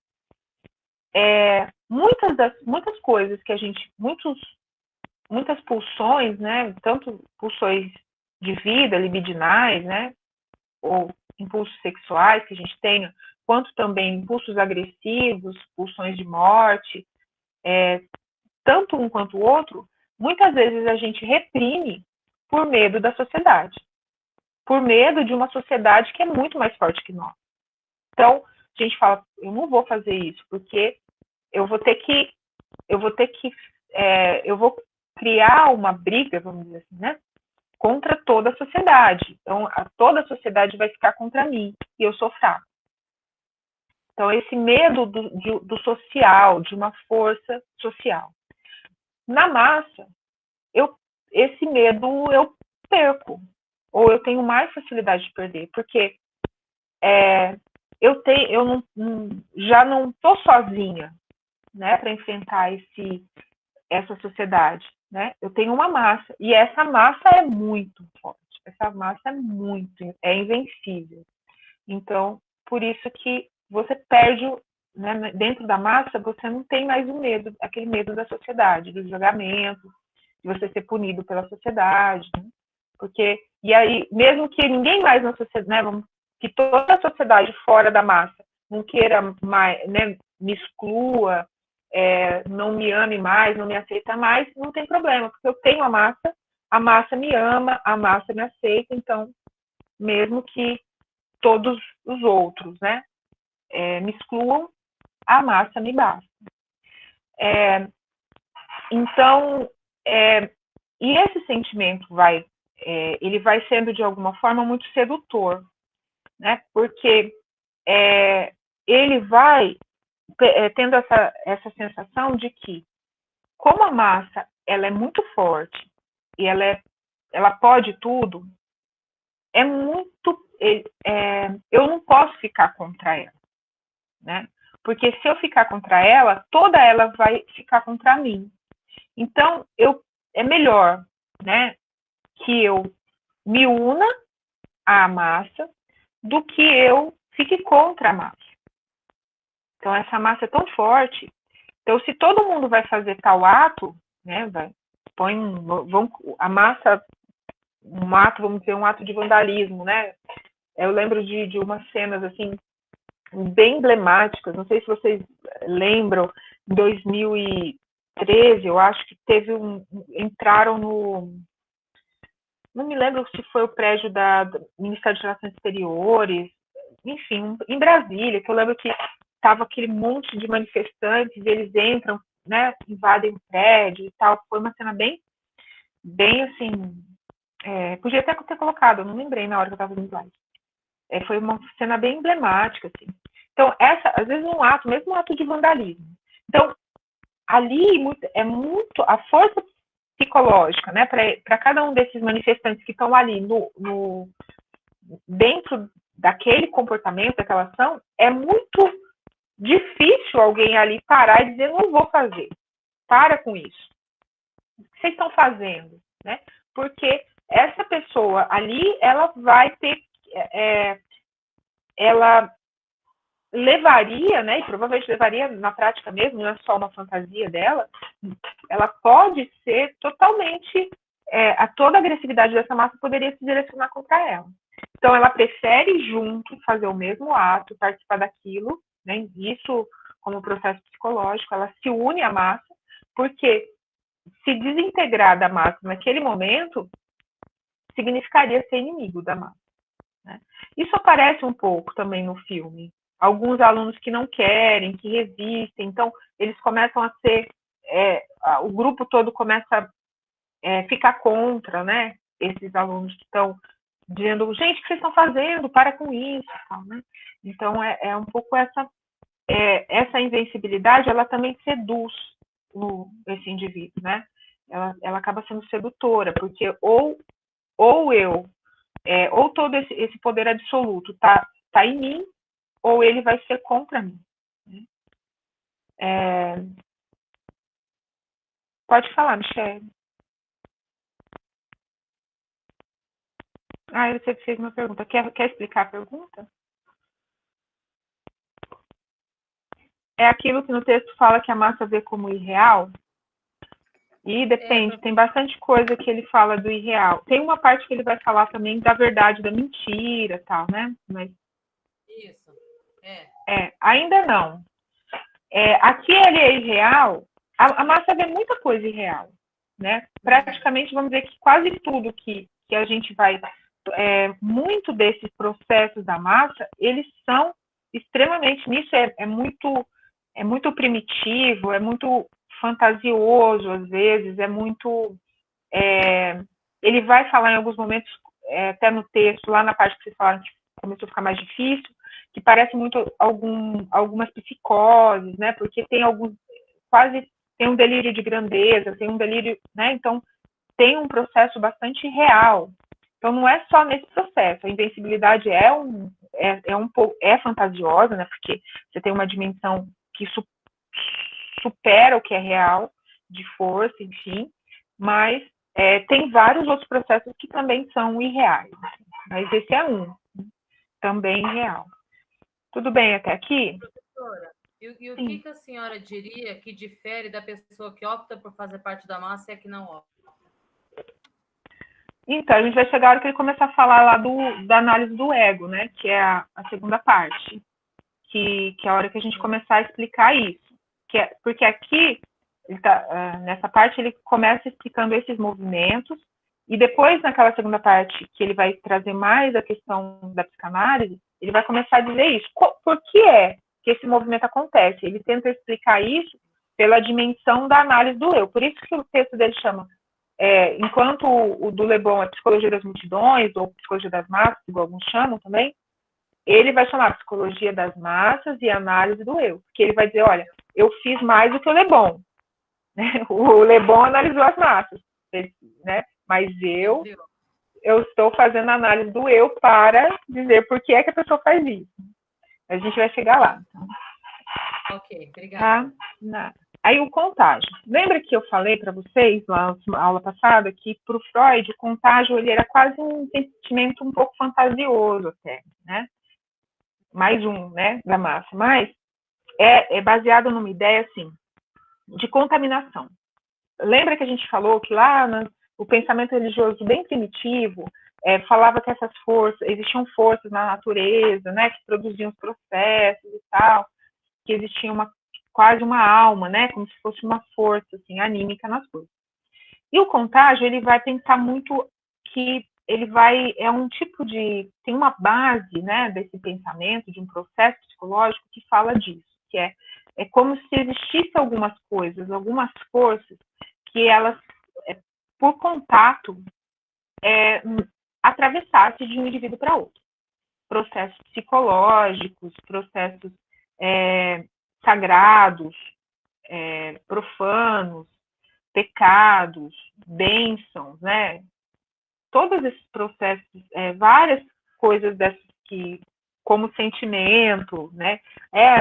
muitas coisas que muitas pulsões, né, tanto pulsões de vida, libidinais, né, ou impulsos sexuais que a gente tem, quanto também impulsos agressivos, pulsões de morte, tanto um quanto o outro, muitas vezes a gente reprime por medo da sociedade, por medo de uma sociedade que é muito mais forte que nós. Então, a gente fala, eu não vou fazer isso, porque eu vou criar uma briga, vamos dizer assim, né, contra toda a sociedade. Então, toda a sociedade vai ficar contra mim, e eu sou fraco. Então, esse medo do social, de uma força social. Na massa, esse medo eu perco, ou eu tenho mais facilidade de perder, porque já não estou sozinha, né, para enfrentar essa sociedade, né? Eu tenho uma massa, e essa massa é muito forte, essa massa é invencível. Então, por isso que você perde, né, dentro da massa, você não tem mais o medo, aquele medo da sociedade, do julgamento, de você ser punido pela sociedade, né? Porque, e aí, mesmo que ninguém mais na sociedade, né, que toda a sociedade fora da massa não queira mais, né, me exclua, não me ame mais, não me aceita mais, não tem problema, porque eu tenho a massa me ama, a massa me aceita, então, mesmo que todos os outros, né, me excluam, a massa me basta. Então, e esse sentimento ele vai sendo de alguma forma muito sedutor, né? Porque ele vai tendo essa sensação de que, como a massa ela é muito forte e ela pode tudo, eu não posso ficar contra ela, né? Porque se eu ficar contra ela, toda ela vai ficar contra mim. Então, é melhor, né, que eu me una à massa, do que eu fique contra a massa. Então, essa massa é tão forte. Então, se todo mundo vai fazer tal ato, né, a massa, um ato, vamos dizer, um ato de vandalismo, né? Eu lembro de umas cenas, assim, bem emblemáticas, não sei se vocês lembram, em 2013, eu acho que entraram não me lembro se foi o prédio do Ministério de Relações Exteriores, enfim, em Brasília, que eu lembro que estava aquele monte de manifestantes, e eles entram, né, invadem o prédio e tal, foi uma cena bem assim, podia até ter colocado, eu não lembrei na hora que eu estava fazendo slide. Foi uma cena bem emblemática, assim. Então, às vezes, mesmo um ato de vandalismo. Então, ali é muito a força psicológica, né, para cada um desses manifestantes que estão ali dentro daquele comportamento, daquela ação, é muito difícil alguém ali parar e dizer, não vou fazer, para com isso. O que vocês estão fazendo? Né? Porque essa pessoa ali, ela vai ter, ela levaria, né, e provavelmente levaria na prática mesmo, não é só uma fantasia dela, ela pode ser totalmente, toda a agressividade dessa massa poderia se direcionar contra ela. Então, ela prefere junto fazer o mesmo ato, participar daquilo, né, isso como processo psicológico, ela se une à massa, porque se desintegrar da massa naquele momento significaria ser inimigo da massa. Né? Isso aparece um pouco também no filme. Alguns alunos que não querem, que resistem, então eles começam a ser, o grupo todo começa a ficar contra, né? Esses alunos que estão dizendo, gente, o que vocês estão fazendo? Para com isso, tal, né? Então é um pouco essa invencibilidade, ela também seduz esse indivíduo, né? Ela acaba sendo sedutora, porque ou todo esse poder absoluto tá em mim, ou ele vai ser contra mim. Pode falar, Michelle. Você fez uma pergunta. Quer explicar a pergunta? É aquilo que no texto fala que a massa vê como irreal? E depende, tem bastante coisa que ele fala do irreal. Tem uma parte que ele vai falar também da verdade, da mentira, tal, né? Mas isso. Ainda não. Aqui ele é irreal. A massa vê muita coisa irreal, né? Praticamente, vamos dizer que quase tudo que a gente vai... muito desses processos da massa, eles são extremamente... Nisso é muito primitivo, é muito fantasioso, às vezes, é muito... ele vai falar em alguns momentos, até no texto, lá na parte que vocês falaram que começou a ficar mais difícil, que parece muito algumas psicoses, né? Porque tem tem um delírio de grandeza, tem um delírio, né? Então, tem um processo bastante real. Então, não é só nesse processo. A invencibilidade é fantasiosa, né? Porque você tem uma dimensão que supera o que é real, de força, enfim, mas tem vários outros processos que também são irreais. Mas esse é um, também irreal. Tudo bem até aqui? Professora, e o que a senhora diria que difere da pessoa que opta por fazer parte da massa e a que não opta? Então, a gente vai chegar a hora que ele começar a falar lá da análise do ego, né? Que é a segunda parte. Que é a hora que a gente começar a explicar isso. Porque aqui, nessa parte, ele começa explicando esses movimentos, e depois, naquela segunda parte, que ele vai trazer mais a questão da psicanálise, ele vai começar a dizer isso. Por que é que esse movimento acontece? Ele tenta explicar isso pela dimensão da análise do eu. Por isso que o texto dele chama, enquanto o do Le Bon é psicologia das multidões, ou psicologia das massas, igual alguns chamam também, ele vai chamar psicologia das massas e análise do eu. Porque ele vai dizer, olha, eu fiz mais do que o Le Bon. Né? O Le Bon analisou as massas, né? Mas eu estou fazendo a análise do eu para dizer por que é que a pessoa faz isso. A gente vai chegar lá. Então. Ok, obrigada. Tá? Nada. Aí o contágio. Lembra que eu falei para vocês lá na aula passada que para o Freud o contágio ele era quase um sentimento um pouco fantasioso até, né? Mais um, né, da massa. Mas é baseado numa ideia assim de contaminação. Lembra que a gente falou que lá o pensamento religioso bem primitivo falava que essas forças, existiam forças na natureza, né, que produziam os processos e tal, que existia quase uma alma, né, como se fosse uma força assim, anímica nas coisas. E o contágio, ele vai pensar muito que é um tipo tem uma base, né, desse pensamento, de um processo psicológico que fala disso, que é como se existisse algumas coisas, algumas forças que elas, por contato, atravessassem de um indivíduo para outro. Processos psicológicos, processos sagrados, profanos, pecados, bênçãos, né? Todos esses processos, várias coisas dessas que, como sentimento, né?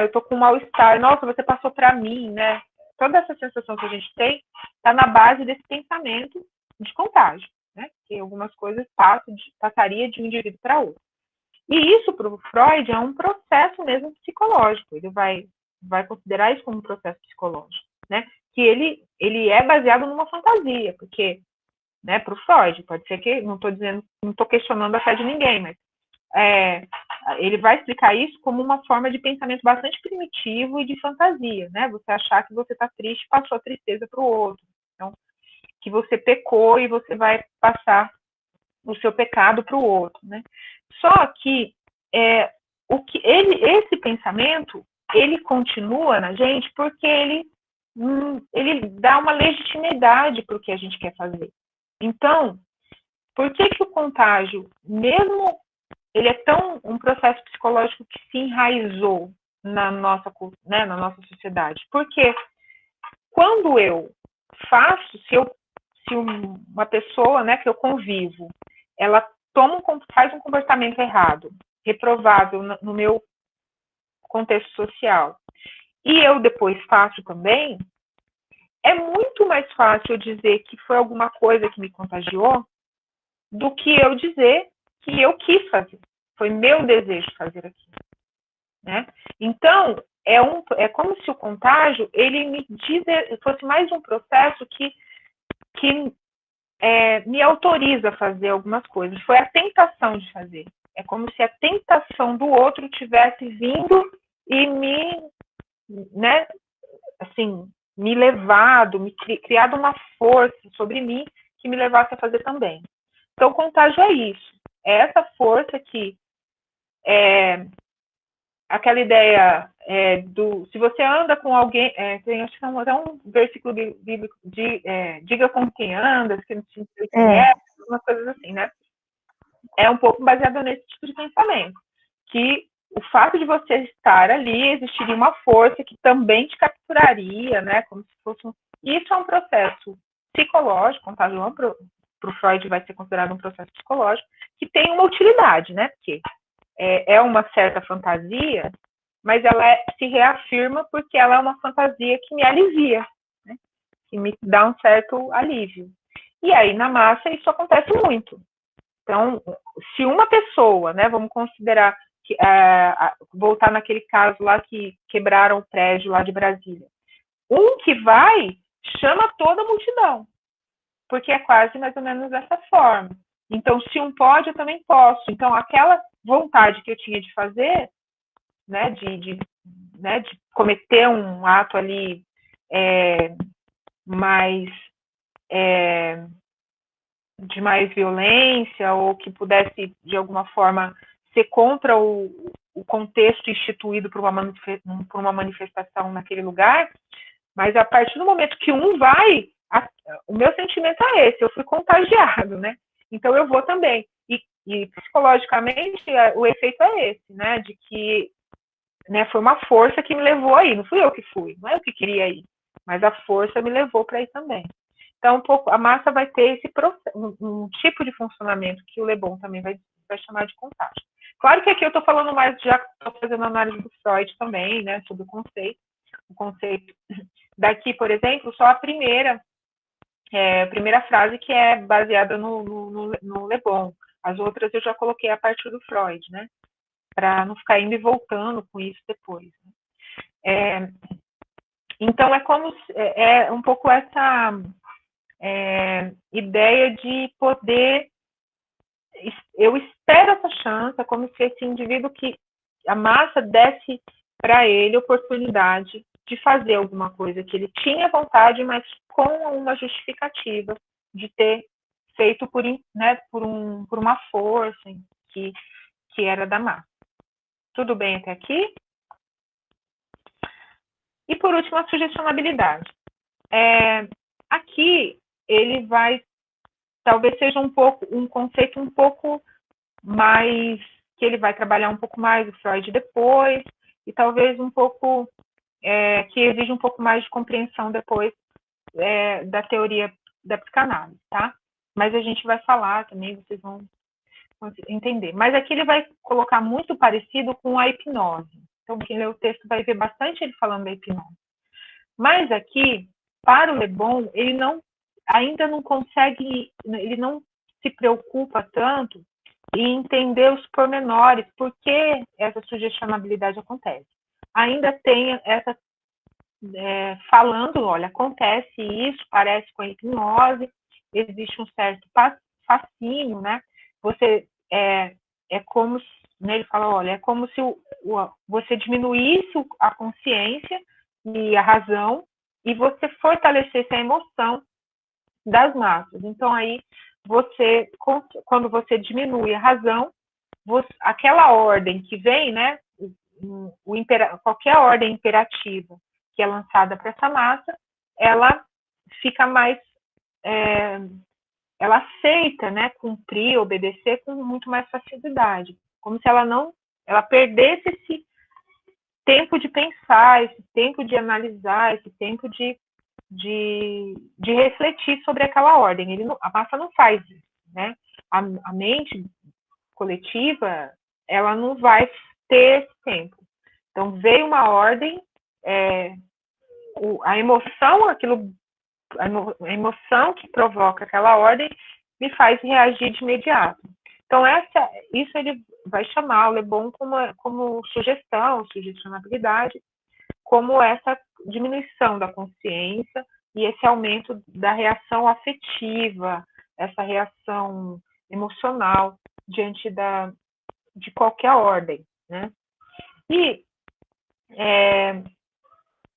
Eu tô com um mal-estar, nossa, você passou para mim, né? Toda essa sensação que a gente tem está na base desse pensamento de contágio, né? Que algumas coisas passaria de um indivíduo para outro. E isso, para o Freud, é um processo mesmo psicológico. Ele vai considerar isso como um processo psicológico, né? Que ele é baseado numa fantasia, porque, né, para o Freud, pode ser que, não estou questionando a fé de ninguém, mas ele vai explicar isso como uma forma de pensamento bastante primitivo e de fantasia, né? Você achar que você está triste, passou a tristeza para o outro. Então, que você pecou e você vai passar o seu pecado para o outro, né? Só que esse pensamento ele continua na gente porque ele dá uma legitimidade para o que a gente quer fazer. Então, por que o contágio, mesmo ele é tão um processo psicológico que se enraizou na nossa sociedade? Porque quando eu faço, se uma pessoa, né, que eu convivo, ela faz um comportamento errado, reprovável no meu contexto social, e eu depois faço também, é muito mais fácil eu dizer que foi alguma coisa que me contagiou do que eu dizer que eu quis fazer. Foi meu desejo fazer aquilo, né? Então, é como se o contágio ele fosse mais um processo que me autoriza a fazer algumas coisas. Foi a tentação de fazer. É como se a tentação do outro tivesse vindo e né, assim, me levado, criado uma força sobre mim que me levasse a fazer também. Então, o contágio é isso. É essa força que aquela ideia se você anda com alguém, tem acho que até um versículo bíblico diga com quem andas, que não te umas coisas assim, né? É um pouco baseado nesse tipo de pensamento, que o fato de você estar ali, existiria uma força que também te capturaria, né? Como se fosse Isso é um processo psicológico, contagião para o Freud vai ser considerado um processo psicológico, que tem uma utilidade, né? Porque é uma certa fantasia, mas ela se reafirma porque ela é uma fantasia que me alivia, né? Que me dá um certo alívio. E aí, na massa, isso acontece muito. Então, se uma pessoa, né, vamos considerar, voltar naquele caso lá que quebraram o prédio lá de Brasília, um que vai, chama toda a multidão, porque é quase mais ou menos dessa forma. Então, se um pode, eu também posso. Então, aquela vontade que eu tinha de fazer, né, de cometer um ato ali de mais violência, ou que pudesse, de alguma forma, ser contra o contexto instituído por uma manifestação naquele lugar, mas a partir do momento que um vai, o meu sentimento é esse, eu fui contagiado, né? Então eu vou também. E psicologicamente, o efeito é esse, né? De que, né, foi uma força que me levou aí, não fui eu que fui, não é eu que queria ir, mas a força me levou para ir também. Então, a massa vai ter um tipo de funcionamento que o Le Bon também vai chamar de contágio. Claro que aqui eu estou falando mais, já estou fazendo análise do Freud também, né, sobre o conceito daqui, por exemplo, só a primeira frase que é baseada no Le Bon. As outras eu já coloquei a partir do Freud, né? Para não ficar indo e voltando com isso depois. Então, é como um pouco essa ideia de poder. Eu espero essa chance, é como se esse indivíduo que a massa desse para ele a oportunidade de fazer alguma coisa que ele tinha vontade, mas com uma justificativa de ter feito por uma força que era da massa. Tudo bem até aqui? E por último, a sugestionabilidade. Aqui ele vai, talvez seja um conceito um pouco mais, que ele vai trabalhar um pouco mais o Freud depois, e talvez um pouco, que exige um pouco mais de compreensão depois da teoria da psicanálise, tá? Mas a gente vai falar também, vocês vão entender. Mas aqui ele vai colocar muito parecido com a hipnose. Então, quem lê o texto vai ver bastante ele falando da hipnose. Mas aqui, para o Le Bon, ele ainda não consegue, ele não se preocupa tanto em entender os pormenores, por que essa sugestionabilidade acontece. Ainda tem essa, falando, olha, acontece isso, parece com a hipnose, existe um certo fascínio, né? Você, como, né, ele fala, olha, é como se você diminuísse a consciência e a razão, e você fortalecesse a emoção das massas. Então, aí, quando você diminui a razão, aquela ordem que vem, né, qualquer ordem imperativa que é lançada para essa massa, ela fica mais, ela aceita, né, cumprir, obedecer com muito mais facilidade, como se ela perdesse esse tempo de pensar, esse tempo de analisar, esse tempo de refletir sobre aquela ordem. A massa não faz isso, né? A mente coletiva, ela não vai ter esse tempo. Então, veio uma ordem, a emoção, a emoção que provoca aquela ordem me faz reagir de imediato. Então, isso ele vai chamar o Le Bon como sugestionabilidade, como essa diminuição da consciência e esse aumento da reação afetiva, essa reação emocional diante de qualquer ordem, né? E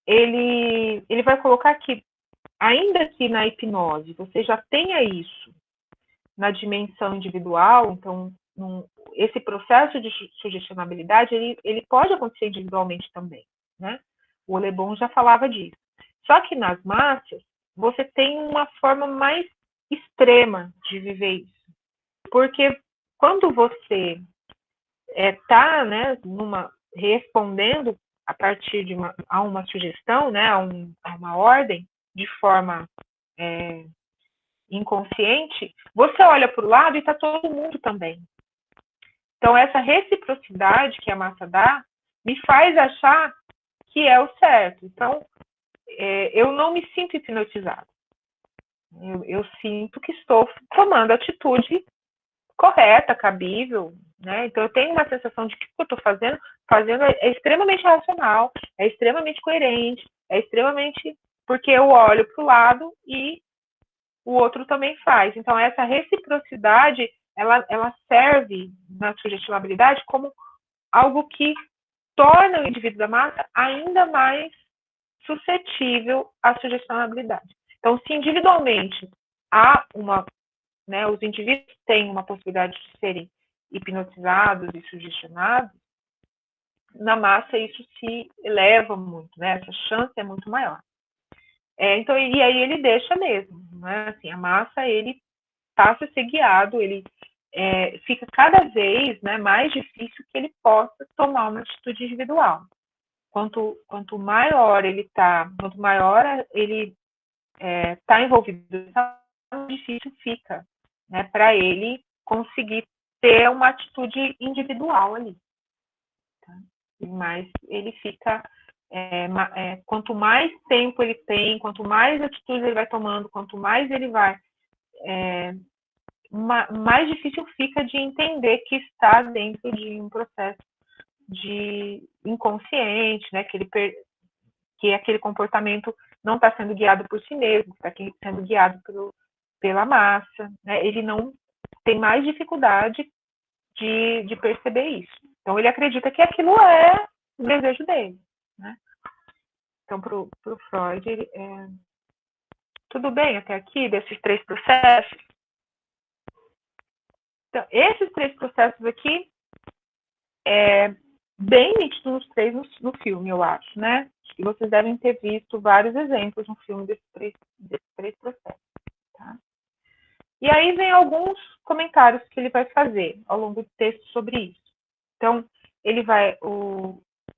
ele vai colocar que, ainda que na hipnose você já tenha isso na dimensão individual, então esse processo de sugestionabilidade ele pode acontecer individualmente também, né? O Le Bon já falava disso. Só que nas massas você tem uma forma mais extrema de viver isso, porque quando você está, né, respondendo a partir a uma sugestão, né, a uma ordem de forma inconsciente, você olha para o lado e está todo mundo também. Então, essa reciprocidade que a massa dá me faz achar que é o certo. Então, eu não me sinto hipnotizada. Eu sinto que estou tomando a atitude correta, cabível, né? Então, eu tenho uma sensação de que o que eu estou fazendo é extremamente racional, é extremamente coerente, é extremamente... porque eu olho para o lado e o outro também faz. Então, essa reciprocidade, ela serve na sugestionabilidade como algo que torna o indivíduo da massa ainda mais suscetível à sugestionabilidade. Então, se individualmente os indivíduos têm uma possibilidade de serem hipnotizados e sugestionados, na massa isso se eleva muito, né? Essa chance é muito maior. Então, e aí ele deixa mesmo, né? Assim, a massa, ele passa a ser guiado, ele fica cada vez, né, mais difícil que ele possa tomar uma atitude individual. Quanto maior ele está, quanto maior ele está envolvido, mais difícil fica, né, para ele conseguir ter uma atitude individual ali. Tá? Mas ele fica quanto mais tempo ele tem, quanto mais atitudes ele vai tomando, quanto mais ele vai, mais difícil fica de entender que está dentro de um processo de inconsciente, né? Que aquele comportamento não está sendo guiado por si mesmo, está sendo guiado pela massa, né? Ele não tem mais dificuldade de perceber isso. Então, ele acredita que aquilo é o desejo dele, né? Então, para o Freud, tudo bem até aqui, desses 3 processos? Então, esses 3 processos aqui, bem nítido nos 3 no filme, eu acho, né? E vocês devem ter visto vários exemplos no filme desses três processos, tá? E aí vem alguns comentários que ele vai fazer ao longo do texto sobre isso. Então, ele vai...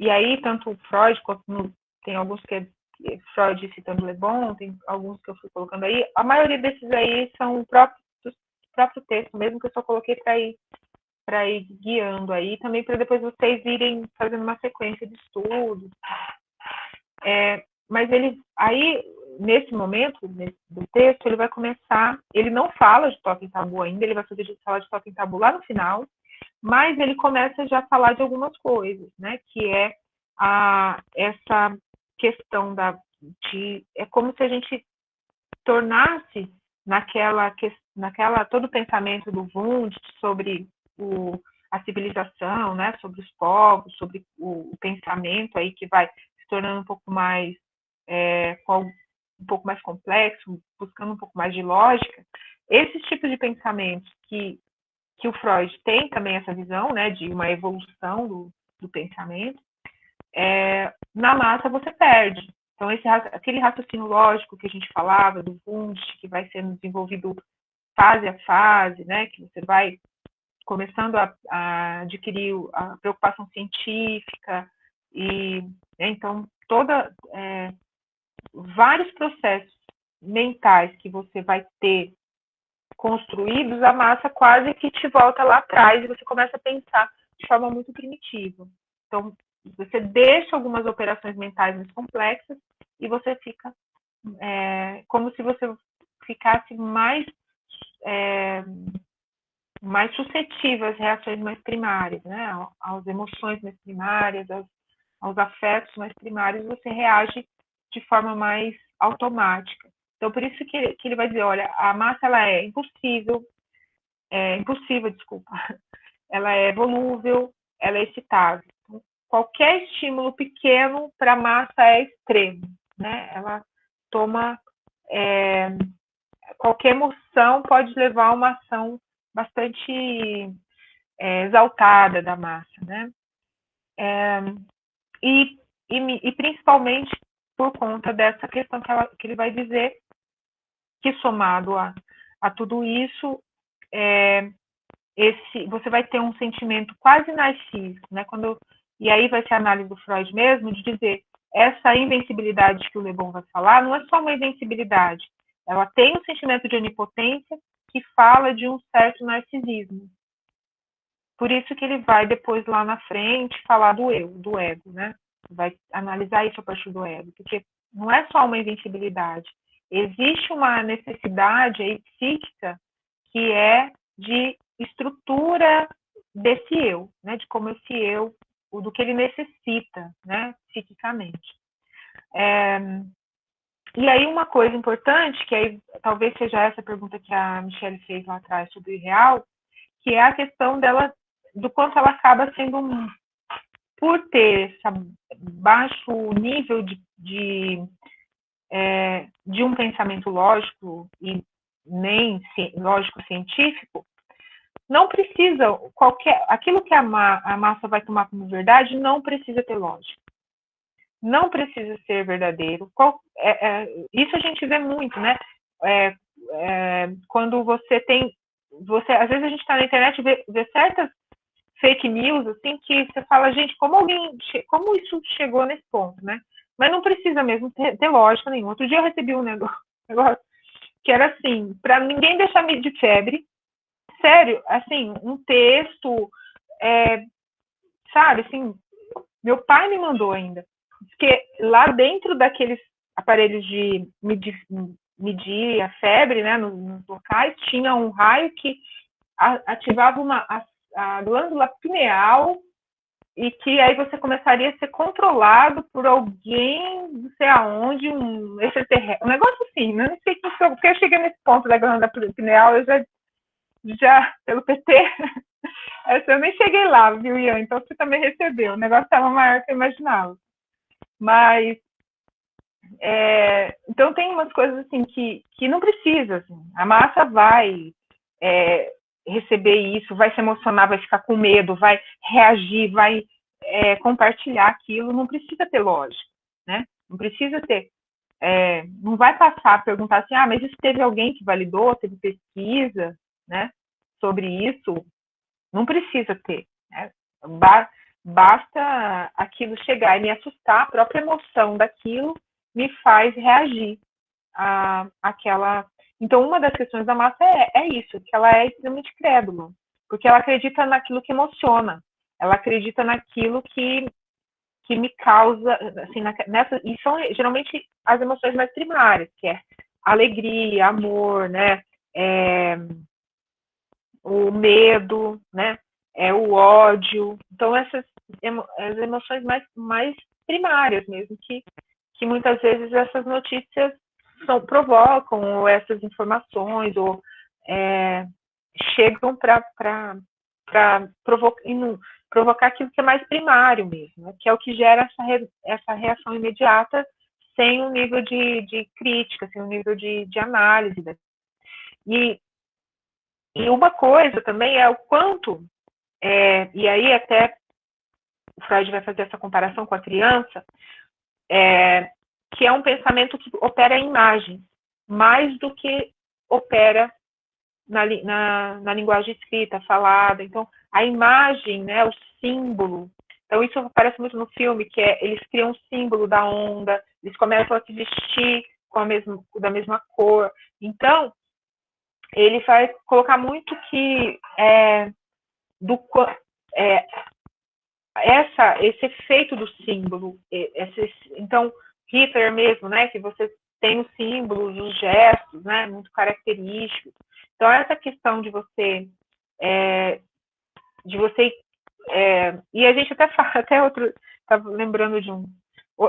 E aí, tanto o Freud quanto tem alguns que Freud citando Le Bon, tem alguns que eu fui colocando aí. A maioria desses aí são o próprio texto, mesmo que eu só coloquei para ir guiando aí, também para depois vocês irem fazendo uma sequência de estudos. Mas ele, aí, nesse momento do texto, ele vai começar, ele não fala de toque em tabu ainda, ele vai falar de toque em tabu lá no final, mas ele começa já a falar de algumas coisas, né, que é essa questão é como se a gente tornasse naquela todo o pensamento do Wundt sobre a civilização, né, sobre os povos, sobre o pensamento aí que vai se tornando um pouco mais um pouco mais complexo, buscando um pouco mais de lógica. Esses tipos de pensamentos que o Freud tem também essa visão, né, de uma evolução do pensamento, na massa você perde. Então, aquele raciocínio lógico que a gente falava, do Wundt, que vai sendo desenvolvido fase a fase, né, que você vai começando a adquirir a preocupação científica, e então, vários processos mentais que você vai ter construídos, a massa quase que te volta lá atrás e você começa a pensar de forma muito primitiva. Então, você deixa algumas operações mentais mais complexas e você fica como se você ficasse mais suscetível às reações mais primárias, né? Às emoções mais primárias, aos afetos mais primários, você reage de forma mais automática. Então, por isso que ele vai dizer, olha, a massa ela é impossível, ela é volúvel, ela é excitável. Então, qualquer estímulo pequeno para a massa é extremo, né? Ela toma... qualquer emoção pode levar a uma ação bastante exaltada da massa, né? E principalmente por conta dessa questão que ele vai dizer, que somado a tudo isso, você vai ter um sentimento quase narcísico, né? E aí vai ser a análise do Freud mesmo, de dizer, essa invencibilidade que o Le Bon vai falar, não é só uma invencibilidade, ela tem um sentimento de onipotência que fala de um certo narcisismo. Por isso que ele vai depois lá na frente falar do eu, do ego, né? Vai analisar isso a partir do ego, porque não é só uma invencibilidade, existe uma necessidade aí psíquica que é de estrutura desse eu, né? De como esse eu, do que ele necessita, né? Psiquicamente. E aí uma coisa importante, que aí talvez seja essa pergunta que a Michelle fez lá atrás sobre o irreal, que é a questão dela, do quanto ela acaba sendo, por ter esse baixo nível de um pensamento lógico e nem lógico científico, não precisa, aquilo que a massa vai tomar como verdade não precisa ter lógica. Não precisa ser verdadeiro. Isso a gente vê muito, né? Quando você tem... às vezes a gente está na internet e vê certas fake news, assim, que você fala, gente, como isso chegou nesse ponto, né? Mas não precisa mesmo ter lógica nenhuma. Outro dia eu recebi um negócio que era assim, para ninguém deixar me de febre, sério, assim, um texto, sabe, assim, meu pai me mandou ainda, Porque lá dentro daqueles aparelhos de medir a febre, né, nos locais, tinha um raio que ativava a glândula pineal e que aí você começaria a ser controlado por alguém, não sei aonde, um extraterrestre, um negócio assim, né? Não sei que, porque eu cheguei nesse ponto da glândula pineal, eu já pelo PT, eu nem cheguei lá, viu, Ian? Então você também recebeu, o negócio estava maior que eu imaginava. Mas, então tem umas coisas assim que não precisa, assim. A massa vai receber isso, vai se emocionar, vai ficar com medo, vai reagir, vai compartilhar aquilo, não precisa ter lógica, né? Não precisa ter, não vai passar a perguntar assim, mas isso teve alguém que validou, teve pesquisa, né, sobre isso? Não precisa ter, né? Basta aquilo chegar e me assustar, a própria emoção daquilo me faz reagir àquela. Então, uma das questões da massa é isso, que ela é extremamente crédula, porque ela acredita naquilo que emociona, ela acredita naquilo que me causa, assim, e são geralmente as emoções mais primárias, que é alegria, amor, né, o medo, né, o ódio. Então, essas as emoções mais primárias mesmo, que muitas vezes essas notícias provocam, ou essas informações, ou chegam para provocar aquilo que é mais primário mesmo, né, que é o que gera essa reação imediata, sem um nível de crítica, sem um nível de análise. E uma coisa também é o quanto, e aí até o Freud vai fazer essa comparação com a criança, que é um pensamento que opera em imagens, mais do que opera na linguagem escrita, falada. Então, a imagem, né, o símbolo. Então, isso aparece muito no filme, que eles criam um símbolo da onda, eles começam a se vestir da mesma cor. Então, ele vai colocar muito que esse efeito do símbolo. Então, Hitler mesmo, né, que você tem os símbolos, os gestos, né, muito característicos. Então, essa questão de você e a gente até fala, até outro, estava lembrando de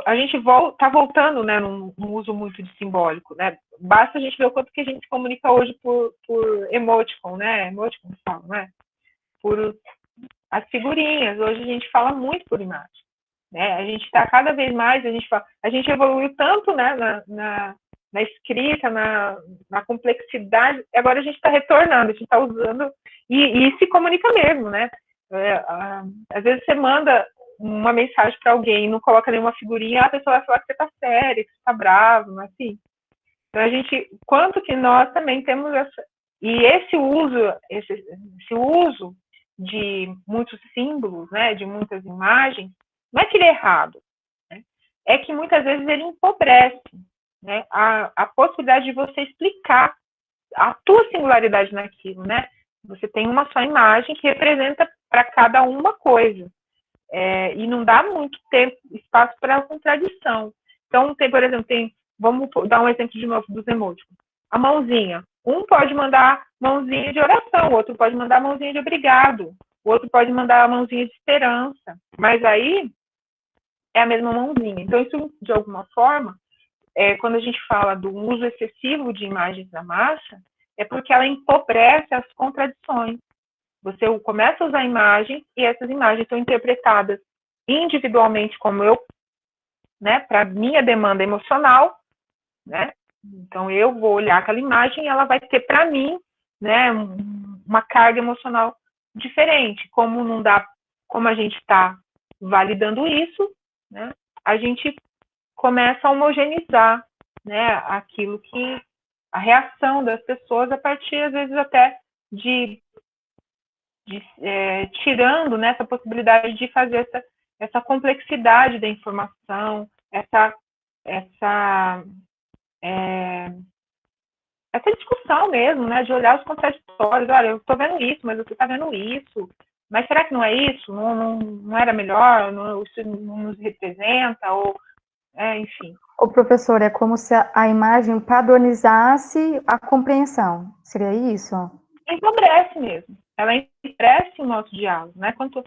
a gente está voltando, né, num uso muito de simbólico, né? Basta a gente ver o quanto que a gente se comunica hoje por emoticon, né? Emoticon que fala, né? Por as figurinhas. Hoje a gente fala muito por imagem, né? A gente está cada vez mais, a gente evoluiu tanto, né, na escrita, na complexidade. Agora a gente está retornando, a gente está usando e se comunica mesmo, né? Às vezes você manda uma mensagem para alguém e não coloca nenhuma figurinha, a pessoa vai falar que você está séria, que você está bravo, mas assim. Então quanto que nós também temos esse uso de muitos símbolos, né, de muitas imagens, não é que ele é errado, né? É que muitas vezes ele empobrece, né, a possibilidade de você explicar a tua singularidade naquilo, né? Você tem uma só imagem que representa para cada uma coisa. E não dá muito tempo, espaço para contradição. Então, por exemplo, vamos dar um exemplo de novo dos emoticons. A mãozinha. Um pode mandar mãozinha de oração, o outro pode mandar mãozinha de obrigado, o outro pode mandar a mãozinha de esperança. Mas aí é a mesma mãozinha. Então, isso, de alguma forma, quando a gente fala do uso excessivo de imagens da massa, é porque ela empobrece as contradições. Você começa a usar imagens e essas imagens são interpretadas individualmente como né, para minha demanda emocional, né? Então eu vou olhar aquela imagem e ela vai ter para mim, né, uma carga emocional diferente. Como a gente está validando isso, né? A gente começa a homogeneizar, né, aquilo que a reação das pessoas a partir às vezes até tirando, né, essa possibilidade de fazer essa complexidade da informação, essa discussão mesmo, né, de olhar os contraditórios. Olha, eu estou vendo isso, mas você está vendo isso. mas será que não é isso? Não era melhor? Isso não nos representa? Ou, enfim. O professor, é como se a imagem padronizasse a compreensão. Seria isso? Empobrece mesmo. Ela empobrece o nosso diálogo, né? Quanto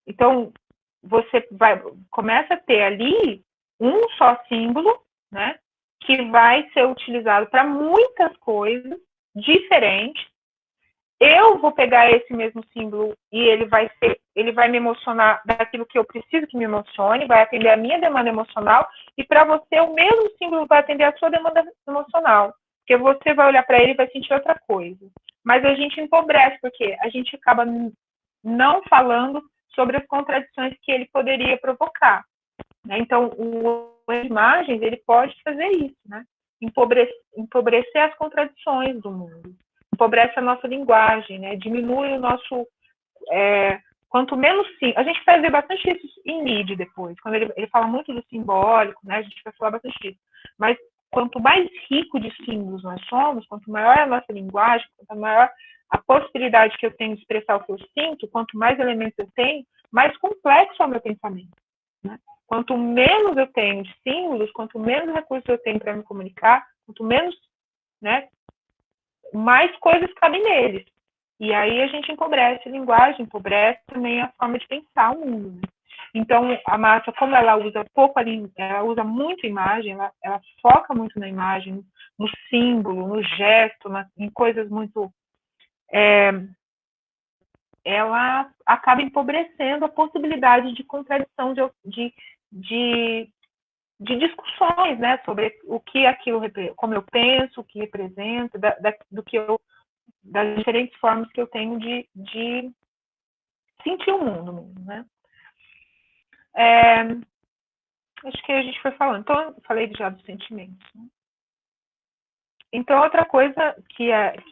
então, você começa a ter ali um só símbolo, né? Que vai ser utilizado para muitas coisas diferentes. Eu vou pegar esse mesmo símbolo e ele vai me emocionar daquilo que eu preciso que me emocione, vai atender a minha demanda emocional, e para você o mesmo símbolo vai atender a sua demanda emocional, porque você vai olhar para ele e vai sentir outra coisa. Mas a gente empobrece, porque a gente acaba não falando sobre as contradições que ele poderia provocar, né? Então, as imagens, ele pode fazer isso, né? Empobrecer as contradições do mundo, empobrece a nossa linguagem, né? Diminui o nosso... quanto menos... A gente vai ver bastante isso em Nietzsche depois, quando ele fala muito do simbólico, né? A gente vai falar bastante disso. Mas quanto mais rico de símbolos nós somos, quanto maior a nossa linguagem, quanto maior a possibilidade que eu tenho de expressar o que eu sinto, quanto mais elementos eu tenho, mais complexo é o meu pensamento, né? Quanto menos eu tenho de símbolos, quanto menos recursos eu tenho para me comunicar, quanto menos, né, mais coisas cabem neles. E aí a gente empobrece a linguagem, empobrece também a forma de pensar o mundo, né? Então, a Márcia, como ela usa pouco ali, ela usa muito imagem, ela foca muito na imagem, no símbolo, no gesto, em coisas muito... ela acaba empobrecendo a possibilidade de contradição, de discussões, né, sobre o que aquilo, como eu penso, o que representa, do que das diferentes formas que eu tenho de sentir o mundo mesmo, né? Acho que a gente foi falando. Então, eu falei já dos sentimentos, né? Então, outra coisa que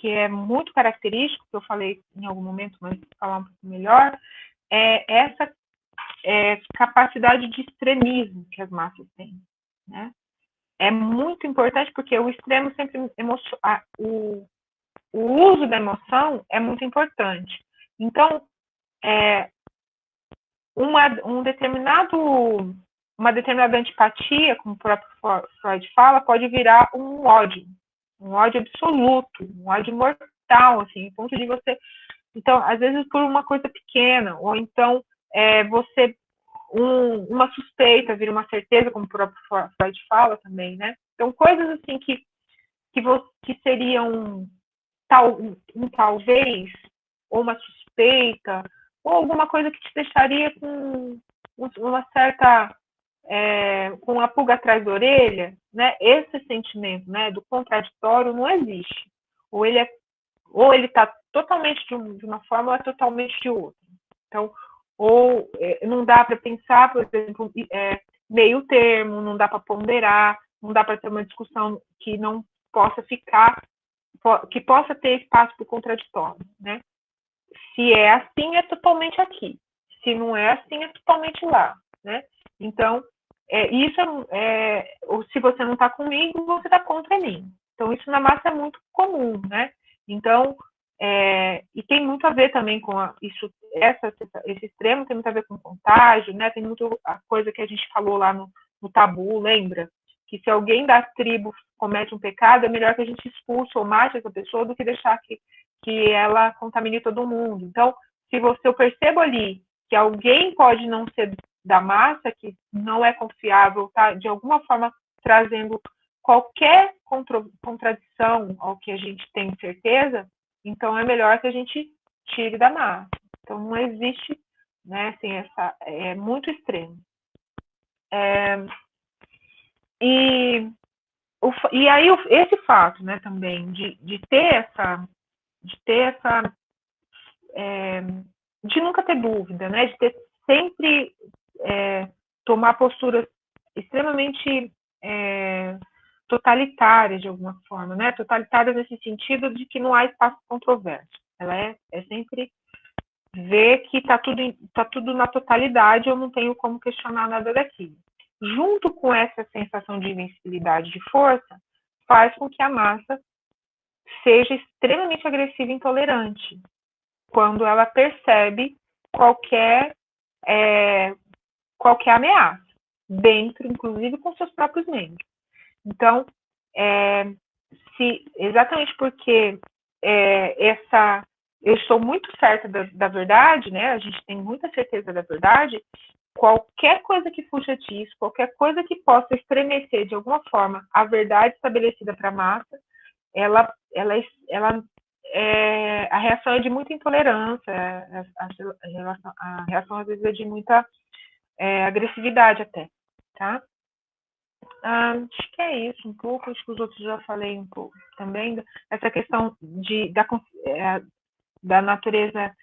é muito característico, que eu falei em algum momento, mas vou falar um pouco melhor, é essa capacidade de extremismo que as massas têm, né? É muito importante porque o extremo sempre o uso da emoção é muito importante. Então, uma determinada antipatia, como o próprio Freud fala, pode virar um ódio absoluto, um ódio mortal, assim, a ponto de você... Então, às vezes por uma coisa pequena, ou então uma suspeita vira uma certeza, como o próprio Freud fala também, né? Então, coisas assim que seriam um talvez, ou uma suspeita, ou alguma coisa que te deixaria com uma certa... com a pulga atrás da orelha, né? Esse sentimento, né, do contraditório não existe. Ou ele está totalmente de uma forma ou é totalmente de outra. Então, ou não dá para pensar, por exemplo, meio termo, não dá para ponderar, não dá para ter uma discussão que não possa que possa ter espaço para o contraditório, né? Se é assim, é totalmente aqui. Se não é assim, é totalmente lá, né? Então, isso se você não está comigo, você está contra mim. Então, isso na massa é muito comum, né? Então, e tem muito a ver também com esse extremo tem muito a ver com contágio, né? Tem muito a coisa que a gente falou lá no tabu, lembra? Que se alguém da tribo comete um pecado, é melhor que a gente expulse ou mate essa pessoa do que deixar que ela contamine todo mundo. Então, se eu percebo ali que alguém pode não ser da massa, que não é confiável, tá de alguma forma trazendo qualquer contradição ao que a gente tem certeza, então é melhor que a gente tire da massa. Então não existe, né, assim, é muito extremo. E aí esse fato, né, também de ter essa de nunca ter dúvida, né, de ter sempre tomar posturas extremamente totalitárias de alguma forma, né, totalitárias nesse sentido de que não há espaço controverso. Ela é sempre ver que está tudo na totalidade, eu não tenho como questionar nada daquilo. Junto com essa sensação de invencibilidade, de força, faz com que a massa seja extremamente agressiva e intolerante. quando ela percebe qualquer ameaça, dentro, inclusive, com seus próprios membros. Então, exatamente porque eu sou muito certa da verdade, né? A gente tem muita certeza da verdade. Qualquer coisa que fuja disso, qualquer coisa que possa estremecer de alguma forma a verdade estabelecida para a massa, a reação é de muita intolerância, a reação às vezes é de muita agressividade até, tá? Acho que é isso um pouco, acho que os outros já falei um pouco também, essa questão da natureza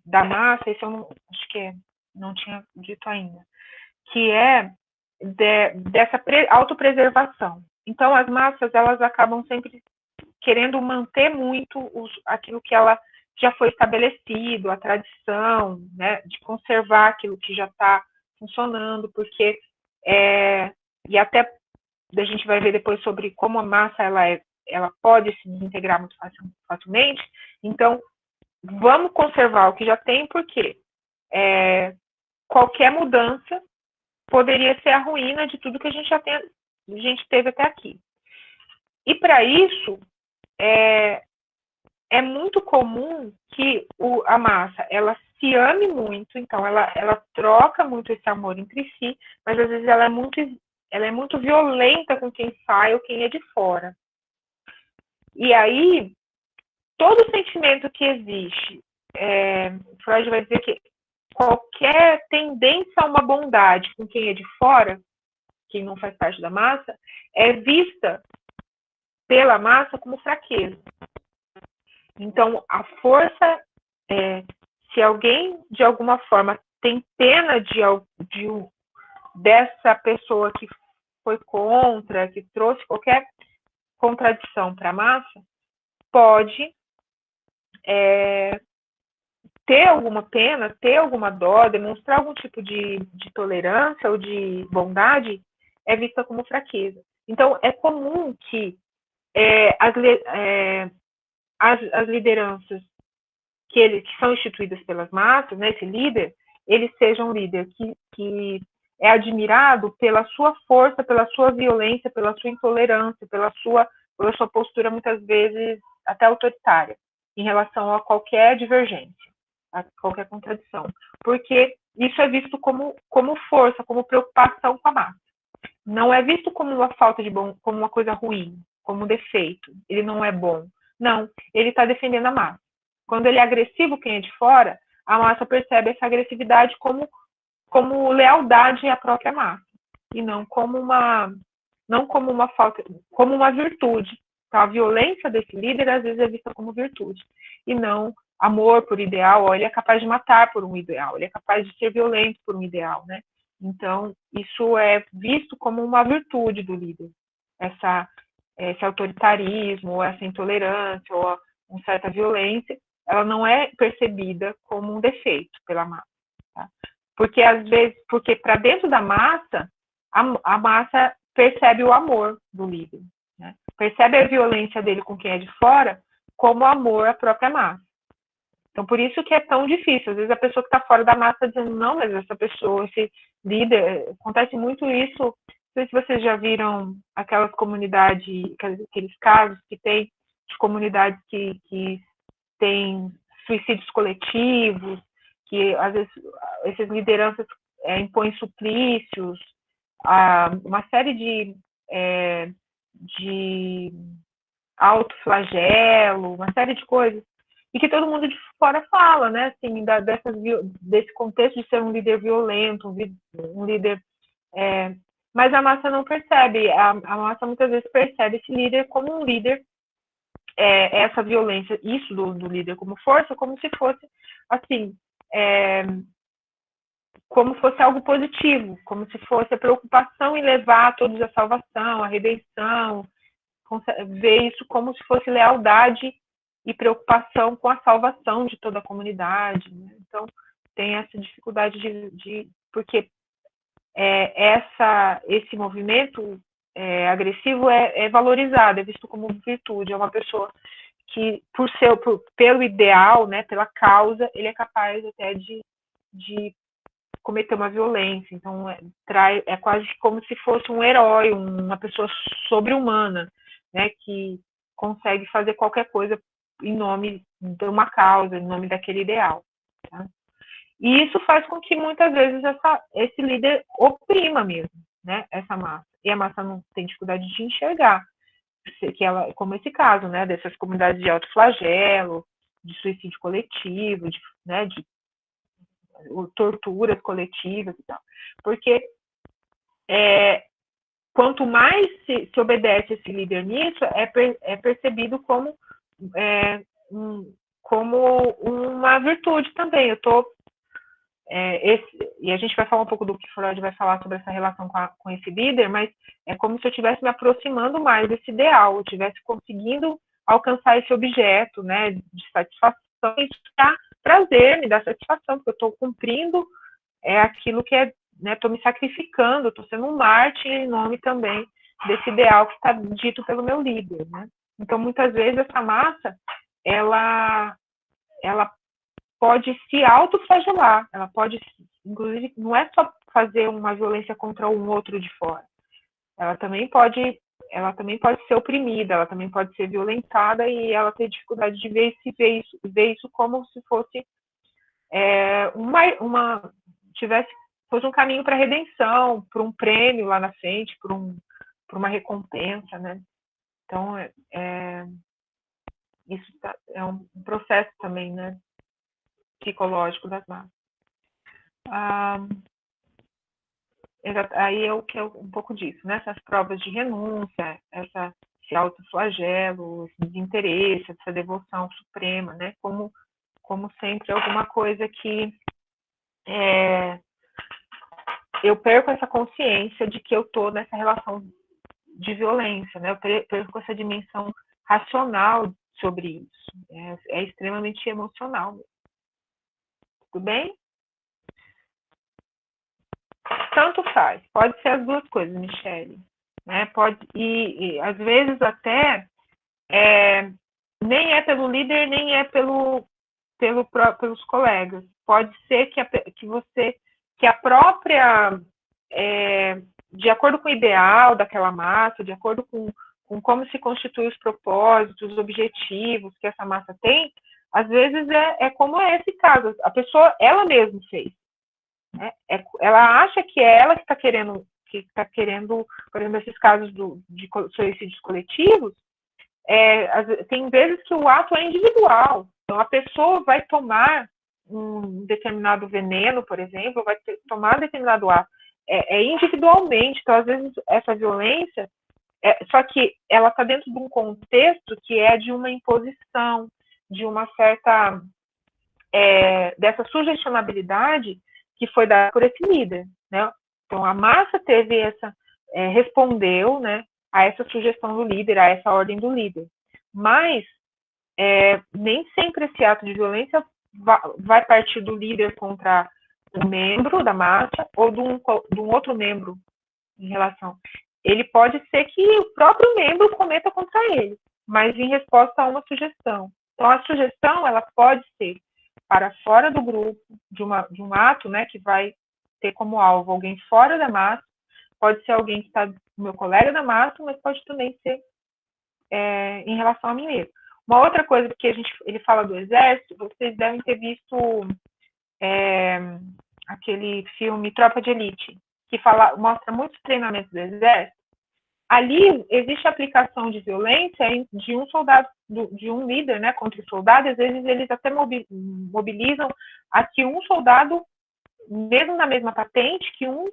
da massa, isso eu não, acho que não tinha dito ainda, que é dessa autopreservação. Então, as massas, elas acabam sempre querendo manter muito aquilo que ela já foi estabelecido, a tradição, né, de conservar aquilo que já está funcionando, porque e até a gente vai ver depois sobre como a massa ela pode se desintegrar muito facilmente. Então, vamos conservar o que já tem, porque qualquer mudança poderia ser a ruína de tudo que a gente teve até aqui. E para isso, é muito comum que a massa ela se ame muito, então ela troca muito esse amor entre si, mas às vezes ela é muito violenta com quem sai ou quem é de fora. E aí, todo sentimento que existe, Freud vai dizer que qualquer tendência a uma bondade com quem é de fora, quem não faz parte da massa, é vista pela massa como fraqueza. Então, a força, se alguém, de alguma forma, tem pena dessa pessoa que foi contra, que trouxe qualquer contradição para a massa, pode ter alguma pena, ter alguma dó, demonstrar algum tipo de tolerância ou de bondade, é vista como fraqueza. Então, é comum que as lideranças que são instituídas pelas massas, né, esse líder, ele seja um líder que é admirado pela sua força, pela sua violência, pela sua intolerância, pela sua postura, muitas vezes, até autoritária, em relação a qualquer divergência, a qualquer contradição. Porque isso é visto como força, como preocupação com a massa. Não é visto como uma falta de bom, como uma coisa ruim, como um defeito. Ele não é bom. Não, ele está defendendo a massa. Quando ele é agressivo, quem é de fora, a massa percebe essa agressividade como lealdade à própria massa, e não como uma falta, como uma virtude. Então, a violência desse líder, às vezes, é vista como virtude, e não amor por ideal. Ele é capaz de matar por um ideal, ele é capaz de ser violento por um ideal, né? Então, isso é visto como uma virtude do líder, esse autoritarismo, essa intolerância, ou uma certa violência, ela não é percebida como um defeito pela massa. Tá? Porque, às vezes, para dentro da massa, a massa percebe o amor do líder, né? Percebe a violência dele com quem é de fora como amor à própria massa. Então, por isso que é tão difícil. Às vezes a pessoa que está fora da massa está dizendo, não, mas essa pessoa, esse líder, acontece muito isso. Não sei se vocês já viram aquelas comunidades, aqueles casos que tem de comunidades que têm suicídios coletivos, que às vezes essas lideranças impõem suplícios, uma série de autoflagelo, uma série de coisas, e que todo mundo de fora fala, né, assim, desse contexto de ser um líder violento, um líder... mas a massa não percebe, a massa muitas vezes percebe esse líder como um líder, essa violência, isso do líder como força, como se fosse, assim, como fosse algo positivo, como se fosse a preocupação em levar todos à salvação, à redenção, ver isso como se fosse lealdade e preocupação com a salvação de toda a comunidade, né? Então, tem essa dificuldade porque esse movimento agressivo é valorizado, é visto como virtude, é uma pessoa que pelo ideal, né, pela causa, ele é capaz até de cometer uma violência. Então, é quase como se fosse um herói, uma pessoa sobre-humana, né, que consegue fazer qualquer coisa em nome de uma causa, em nome daquele ideal. Tá? E isso faz com que, muitas vezes, esse líder oprima mesmo, né, essa massa. E a massa não tem dificuldade de enxergar, que ela, como esse caso, né, dessas comunidades de autoflagelo, de suicídio coletivo, né, de torturas coletivas e tal. Porque quanto mais se obedece esse líder nisso, é percebido como uma virtude também. E a gente vai falar um pouco do que Freud vai falar sobre essa relação com esse líder, mas é como se eu estivesse me aproximando mais desse ideal, eu estivesse conseguindo alcançar esse objeto, né, de satisfação, isso dá prazer, me dá satisfação, porque eu estou cumprindo aquilo que estou me sacrificando, estou sendo um mártir em nome também desse ideal que está dito pelo meu líder, né? Então, muitas vezes, essa massa, ela pode se autoflagelar, ela pode, inclusive, não é só fazer uma violência contra um outro de fora, ela também pode ser oprimida, ela também pode ser violentada e ela ter dificuldade de ver isso como se fosse fosse um caminho para a redenção, para um prêmio lá na frente, para uma recompensa, né? Então, isso é um processo também, né, psicológico das massas. Aí é o que é um pouco disso, né? Essas provas de renúncia, esse autoflagelo, esse desinteresse, essa devoção suprema, né? Como sempre, alguma coisa que eu perco essa consciência de que eu estou nessa relação de violência, né? Eu perco essa dimensão racional sobre isso. É extremamente emocional. Tudo bem? Tanto faz. Pode ser as duas coisas, Michele. Né? E às vezes até nem é pelo líder, nem é pelos colegas. Pode ser que a própria, de acordo com o ideal daquela massa, de acordo com como se constituem os propósitos, os objetivos que essa massa tem, às vezes como é esse caso. A pessoa, ela mesma fez. Né? Ela acha que é ela que está querendo, por exemplo, esses casos de suicídios coletivos, tem vezes que o ato é individual. Então, a pessoa vai tomar um determinado veneno, por exemplo, vai tomar determinado ato. Individualmente. Então, às vezes, essa violência, só que ela está dentro de um contexto que é de uma imposição, de uma certa dessa sugestionabilidade que foi dada por esse líder, né? Então, a massa teve respondeu, né, a essa sugestão do líder, a essa ordem do líder. Mas nem sempre esse ato de violência vai partir do líder contra um membro da massa ou de um outro membro em relação. Ele pode ser que o próprio membro cometa contra ele, mas em resposta a uma sugestão. Então, a sugestão, ela pode ser para fora do grupo, de um ato, né, que vai ter como alvo alguém fora da massa, pode ser alguém que está meu colega da massa, mas pode também ser em relação a mim mesmo. Uma outra coisa que ele fala do exército, vocês devem ter visto aquele filme Tropa de Elite, que mostra muitos treinamentos do exército. Ali existe aplicação de violência de um soldado, de um líder, né, contra o soldado. Às vezes eles até mobilizam a que um soldado, mesmo na mesma patente, que um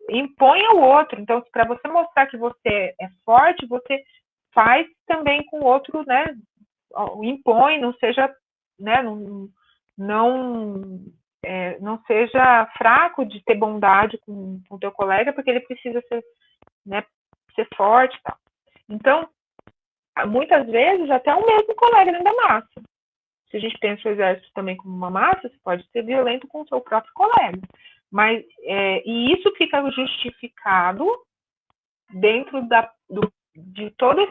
impõe ao outro. Então, para você mostrar que você é forte, você faz também com o outro, né, impõe, não seja, né, não seja fraco de ter bondade com o teu colega, porque ele precisa ser, né, ser forte e tal. Então, muitas vezes, até o mesmo colega dentro da massa. Se a gente pensa o exército também como uma massa, você pode ser violento com o seu próprio colega. Mas, e isso fica justificado dentro de toda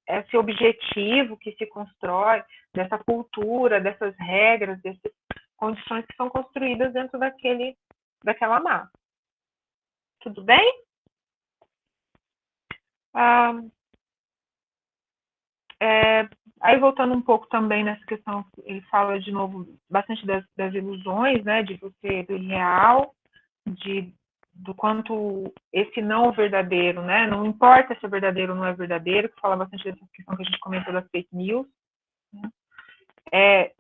esse objetivo que se constrói, dessa cultura, dessas regras, dessas condições que são construídas dentro daquela massa. Tudo bem? Aí voltando um pouco também nessa questão, ele fala de novo bastante das ilusões, né, de você, do irreal, do quanto esse não verdadeiro, né, não importa se é verdadeiro ou não é verdadeiro, que fala bastante dessa questão que a gente comentou das fake news, né,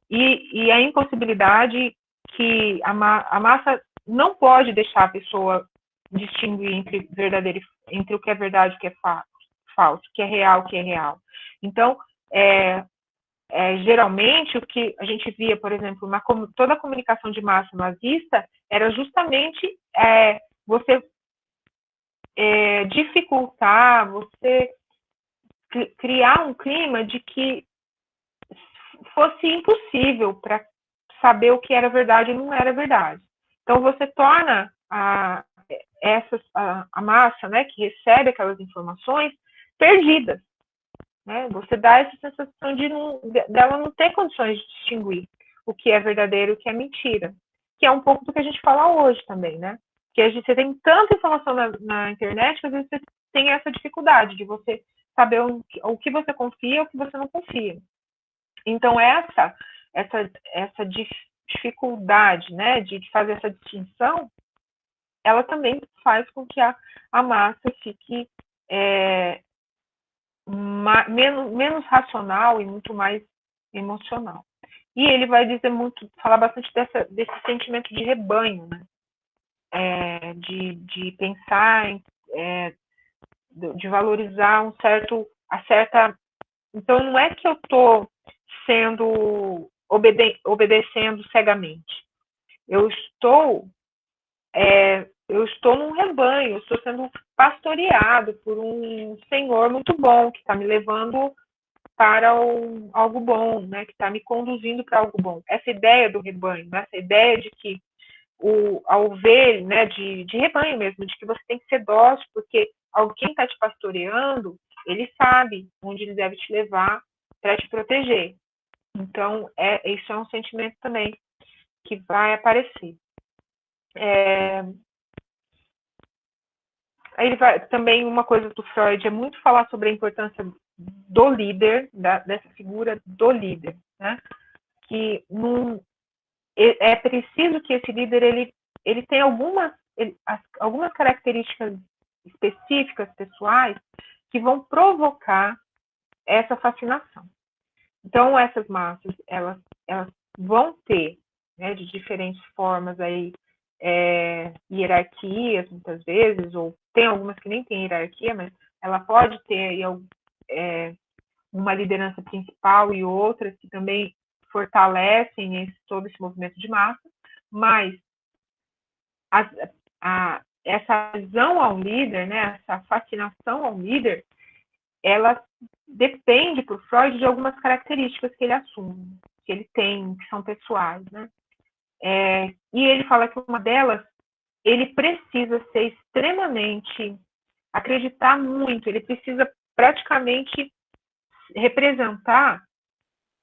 e a impossibilidade que a massa não pode deixar a pessoa distinguir entre o que é verdade e o que é falso, o que é real, o que é real. Então, geralmente, o que a gente via, por exemplo, toda a comunicação de massa nazista era justamente você dificultar, você criar um clima de que fosse impossível para saber o que era verdade e não era verdade. Então, você torna a massa, né, que recebe aquelas informações, perdidas. Né? Você dá essa sensação dela não ter condições de distinguir o que é verdadeiro e o que é mentira. Que é um pouco do que a gente fala hoje também, né? Que você tem tanta informação na internet que às vezes você tem essa dificuldade de você saber o que você confia e o que você não confia. Então, essa dificuldade, né, de fazer essa distinção, ela também faz com que a massa fique menos racional e muito mais emocional. E ele vai falar bastante desse sentimento de rebanho, né? De pensar, de valorizar a certa. Então, não é que eu estou obedecendo cegamente. Eu estou num rebanho, eu estou sendo pastoreado por um senhor muito bom, que está me levando para algo bom, né? Que está me conduzindo para algo bom. Essa ideia do rebanho, né? Essa ideia de que a ovelha, né? De rebanho mesmo, de que você tem que ser dócil, porque alguém está te pastoreando, ele sabe onde ele deve te levar para te proteger. Então, isso é um sentimento também que vai aparecer. Aí também uma coisa do Freud é muito falar sobre a importância do líder, dessa figura do líder, né? Que é preciso que esse líder ele tenha algumas características específicas, pessoais, que vão provocar essa fascinação. Então, essas massas, elas vão ter, né, de diferentes formas aí, hierarquias, muitas vezes, ou tem algumas que nem tem hierarquia, mas ela pode ter aí, uma liderança principal e outras que também fortalecem todo esse movimento de massa, mas essa adesão ao líder, né, essa fascinação ao líder, ela depende, por Freud, de algumas características que ele assume, que ele tem, que são pessoais, né? E ele fala que uma delas, ele precisa ser extremamente, acreditar muito, ele precisa praticamente representar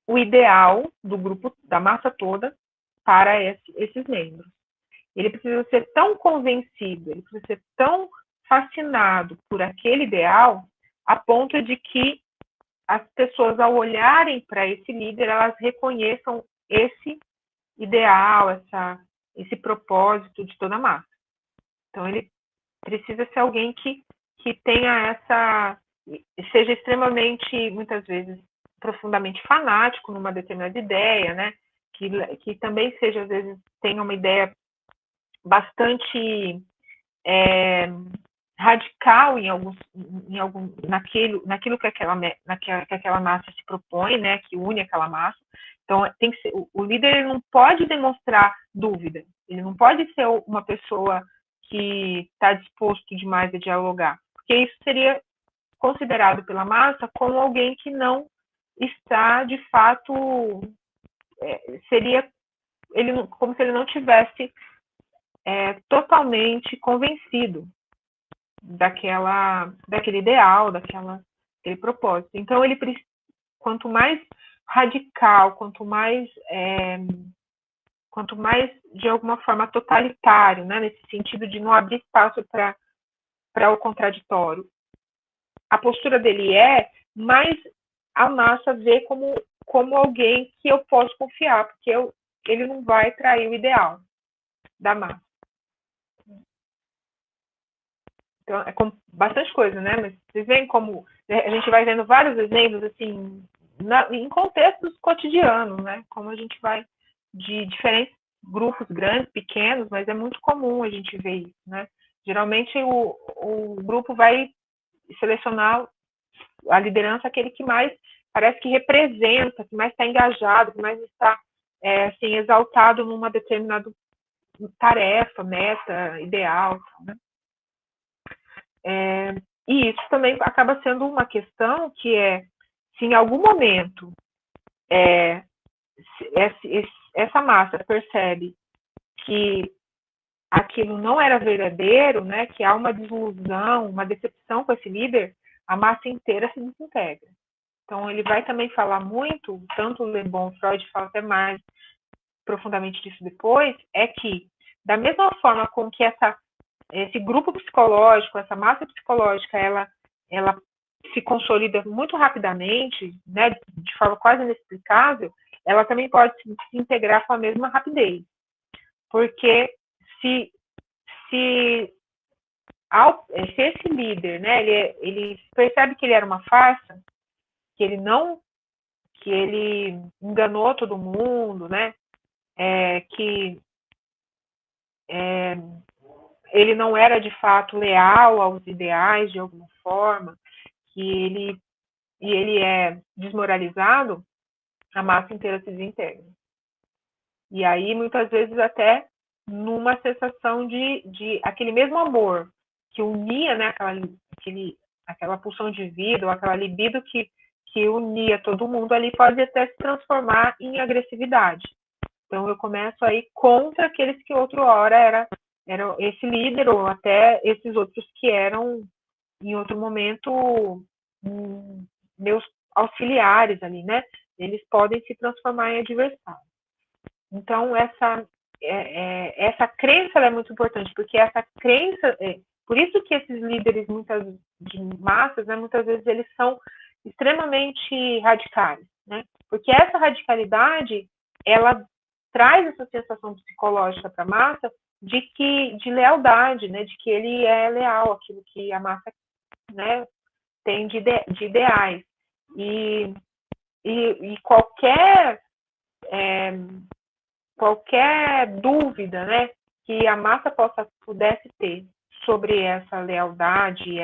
o ideal do grupo, da massa toda, para esses membros. Ele precisa ser tão convencido, ele precisa ser tão fascinado por aquele ideal, a ponto de que as pessoas, ao olharem para esse líder, elas reconheçam esse ideal, esse propósito de toda a massa. Então, ele precisa ser alguém que tenha seja extremamente, muitas vezes, profundamente fanático numa determinada ideia, né? Que também seja, às vezes, tenha uma ideia bastante radical naquilo que aquela massa se propõe, né? Que une aquela massa. Então, tem que ser, o líder ele não pode demonstrar dúvida, ele não pode ser uma pessoa que está disposto demais a dialogar, porque isso seria considerado pela massa como alguém que não está, de fato, seria como se ele não tivesse totalmente convencido daquele ideal, aquele propósito. Então, quanto mais radical, quanto mais de alguma forma totalitário, né, nesse sentido de não abrir espaço para o contraditório, a postura dele mais a massa vê como alguém que eu posso confiar, porque ele não vai trair o ideal da massa. Então, é com bastante coisa, né? Mas vocês veem como a gente vai vendo vários exemplos, assim, em contextos cotidianos, né? Como a gente vai de diferentes grupos grandes, pequenos, mas é muito comum a gente ver isso, né? Geralmente o grupo vai selecionar a liderança aquele que mais parece que representa, que mais está engajado, que mais está assim, exaltado numa determinada tarefa, meta, ideal, né? E isso também acaba sendo uma questão que se em algum momento essa massa percebe que aquilo não era verdadeiro, né, que há uma desilusão, uma decepção com esse líder, a massa inteira se desintegra. Então, ele vai também falar muito, tanto o Le Bon, Freud fala até mais profundamente disso depois, é que, da mesma forma com que esse grupo psicológico, essa massa psicológica, ela se consolida muito rapidamente, né, de forma quase inexplicável, ela também pode se integrar com a mesma rapidez. Porque se esse líder, né, ele percebe que ele era uma farsa, que ele enganou todo mundo, né, que ele não era de fato leal aos ideais de alguma forma, que ele é desmoralizado, a massa inteira se desintegra. E aí, muitas vezes, até numa sensação de aquele mesmo amor que unia, né, aquela pulsão de vida, ou aquela libido que unia todo mundo ali, pode até se transformar em agressividade. Então, eu começo aí contra aqueles que outra hora era esse líder, ou até esses outros que eram, em outro momento, meus auxiliares ali, né? Eles podem se transformar em adversários. Então, essa crença é muito importante, porque essa crença, por isso que esses líderes de massas, né, muitas vezes eles são extremamente radicais, né? Porque essa radicalidade, ela traz essa sensação psicológica para a massa de lealdade, né? De que ele é leal àquilo que a massa, né, tem de ideais. E qualquer dúvida, né, que a massa pudesse ter sobre essa lealdade,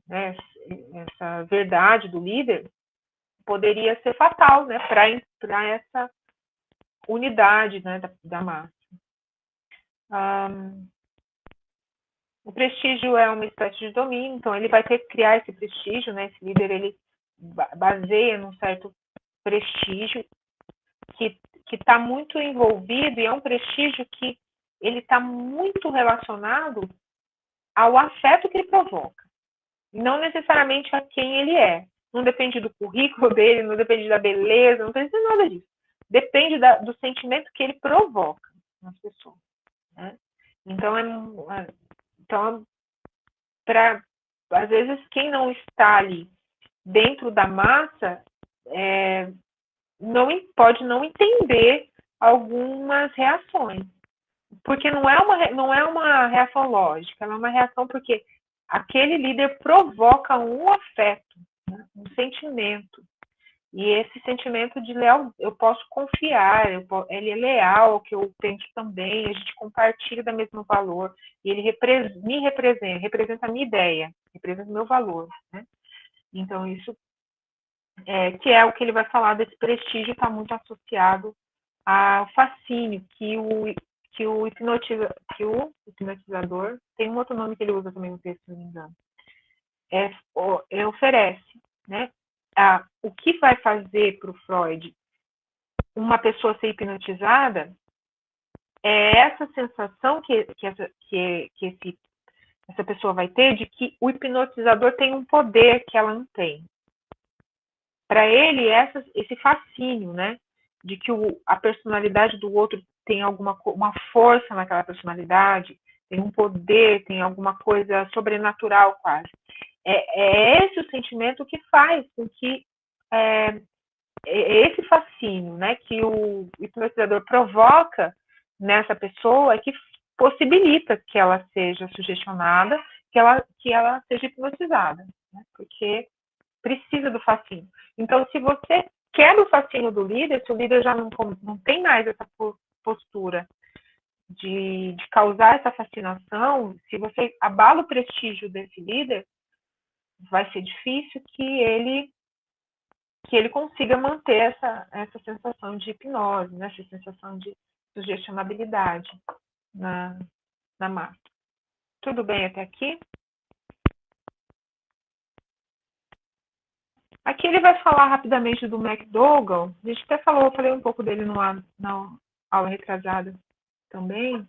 né, essa verdade do líder, poderia ser fatal, né, para essa unidade, né, da massa. O prestígio é uma espécie de domínio, então ele vai ter que criar esse prestígio, né, esse líder ele baseia num certo prestígio que está muito envolvido, e é um prestígio que ele está muito relacionado ao afeto que ele provoca, não necessariamente a quem ele é. Não depende do currículo dele, não depende da beleza, não depende de nada disso. Depende do sentimento que ele provoca nas pessoas, né? Então, às vezes, quem não está ali dentro da massa pode não entender algumas reações, porque não é uma reação lógica, ela é uma reação porque aquele líder provoca um afeto, né, um sentimento, e esse sentimento de leal, eu posso confiar, ele é leal ao que eu penso também, a gente compartilha do mesmo valor, e ele me representa a minha ideia, representa o meu valor, né? Então, isso que é o que ele vai falar desse prestígio, está muito associado ao fascínio que o hipnotizador, tem um outro nome que ele usa também no texto, se não me engano, oferece, né? O que vai fazer para o Freud uma pessoa ser hipnotizada é essa sensação que esse essa pessoa vai ter de que o hipnotizador tem um poder que ela não tem. Para ele, esse fascínio, né, de que a personalidade do outro tem uma força naquela personalidade, tem um poder, tem alguma coisa sobrenatural quase. É esse o sentimento que faz com que esse fascínio, né, que o hipnotizador provoca nessa pessoa, que possibilita que ela seja sugestionada, que ela seja hipnotizada, né, porque precisa do fascínio. Então, se você quebra o fascínio do líder, se o líder já não tem mais essa postura de causar essa fascinação, se você abala o prestígio desse líder, vai ser difícil que ele consiga manter essa sensação de hipnose, né? Essa sensação de sugestionabilidade na massa. Tudo bem até aqui? Aqui ele vai falar rapidamente do McDougall. A gente até falei um pouco dele na aula retrasada também.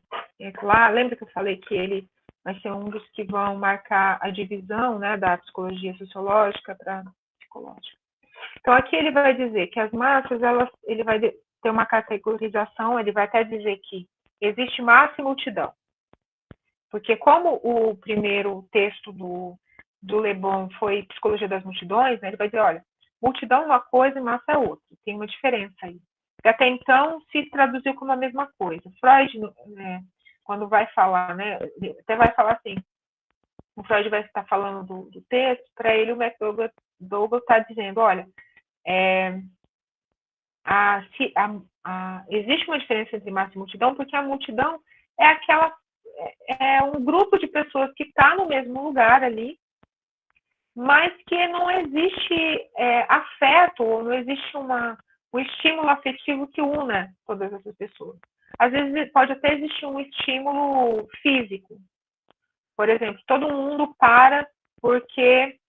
Lá, lembra que eu falei que ele vai ser um dos que vão marcar a divisão, né, da psicologia sociológica para psicológica. Então, aqui ele vai dizer que as massas, ele vai ter uma categorização, ele vai até dizer que existe massa e multidão. Porque como o primeiro texto do Le Bon foi Psicologia das Multidões, né, ele vai dizer, olha, multidão é uma coisa e massa é outra. Tem uma diferença aí. E até então se traduziu como a mesma coisa. Freud, né, quando vai falar, né, até vai falar assim, o Freud vai estar falando do texto, para ele o McDougall está dizendo, olha, existe uma diferença entre massa e multidão, porque a multidão é um grupo de pessoas que está no mesmo lugar ali, mas que não existe afeto, ou não existe um estímulo afetivo que una todas essas pessoas. Às vezes pode até existir um estímulo físico. Por exemplo, todo mundo para porque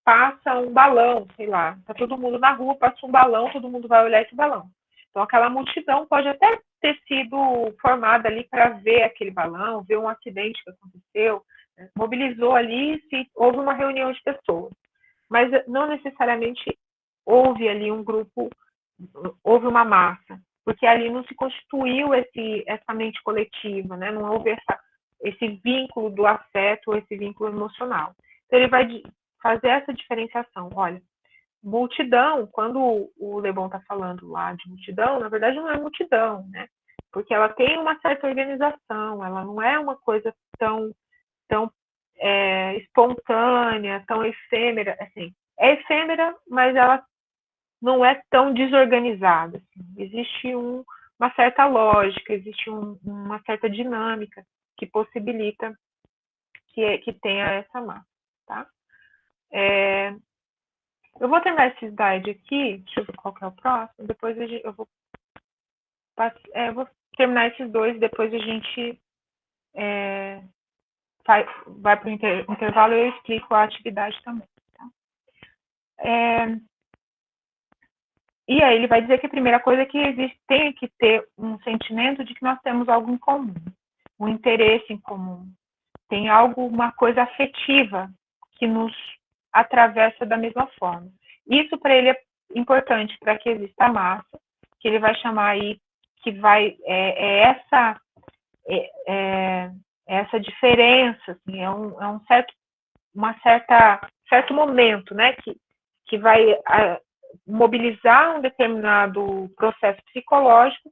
passa um balão, sei lá, tá todo mundo na rua, passa um balão, todo mundo vai olhar esse balão. Então, aquela multidão pode até ter sido formada ali para ver aquele balão, ver um acidente que aconteceu, né? Mobilizou ali, houve uma reunião de pessoas. Mas não necessariamente houve ali um grupo, houve uma massa, porque ali não se constituiu essa mente coletiva, né? Não houve esse vínculo do afeto, esse vínculo emocional. Então, ele vai fazer essa diferenciação. Olha, multidão, quando o Le Bon está falando lá de multidão, na verdade não é multidão, né? Porque ela tem uma certa organização, ela não é uma coisa tão espontânea, tão efêmera, assim. É efêmera, mas ela não é tão desorganizada. Assim. Existe uma certa lógica, existe uma certa dinâmica que possibilita que tenha essa massa, tá? Eu vou terminar esse slide aqui, deixa eu ver qual que é o próximo, depois eu vou terminar esses dois, depois a gente vai para o intervalo e eu explico a atividade também. Tá? E aí ele vai dizer que a primeira coisa é que tem que ter um sentimento de que nós temos algo em comum, um interesse em comum, tem uma coisa afetiva que nos atravessa da mesma forma. Isso para ele é importante para que exista a massa, que ele vai chamar aí, que essa diferença, assim, certo momento, né, que vai mobilizar um determinado processo psicológico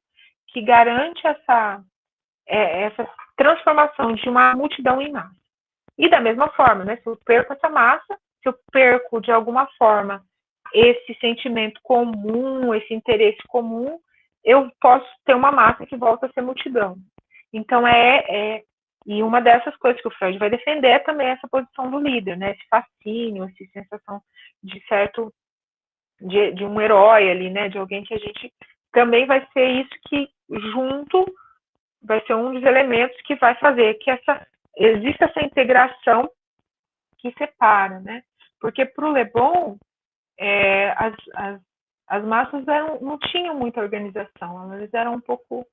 que garante essa transformação de uma multidão em massa. E da mesma forma, né, se eu perco essa massa, se eu perco de alguma forma esse sentimento comum, esse interesse comum, eu posso ter uma massa que volta a ser multidão. Então, e uma dessas coisas que o Freud vai defender é também essa posição do líder, né, esse fascínio, essa sensação de um herói ali, né, de alguém que a gente também vai ser isso que junto vai ser um dos elementos que vai fazer que exista essa integração que separa, né? Porque para o Le Bon, as massas não tinham muita organização, elas eram um pouco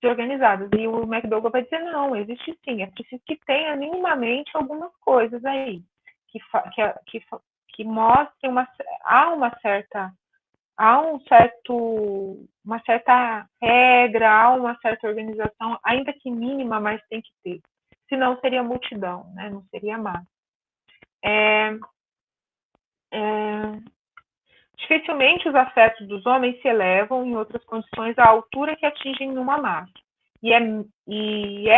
desorganizadas. E o McDougall vai dizer, não, existe sim, é preciso que tenha minimamente algumas coisas aí, que mostrem uma certa regra, há uma certa organização, ainda que mínima, mas tem que ter. Senão seria multidão, né? Não seria massa. Dificilmente os afetos dos homens se elevam em outras condições à altura que atingem numa massa. E é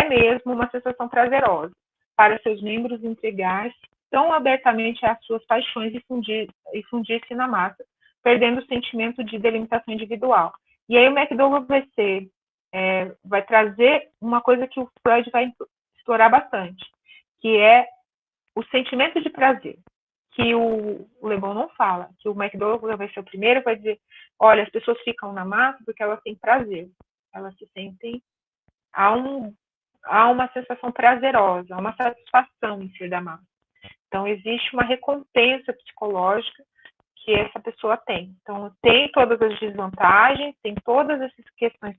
mesmo uma sensação prazerosa para seus membros entregar-se tão abertamente às suas paixões e fundir-se na massa, perdendo o sentimento de delimitação individual. E aí o McDougall vai trazer uma coisa que o Freud vai explorar bastante, que é o sentimento de prazer, que o Le Bon não fala, que o McDougall vai ser o primeiro, vai dizer, olha, as pessoas ficam na massa porque elas têm prazer, elas se sentem, há uma sensação prazerosa, há uma satisfação em ser da massa. Então, existe uma recompensa psicológica que essa pessoa tem. Então, tem todas as desvantagens, tem todas essas questões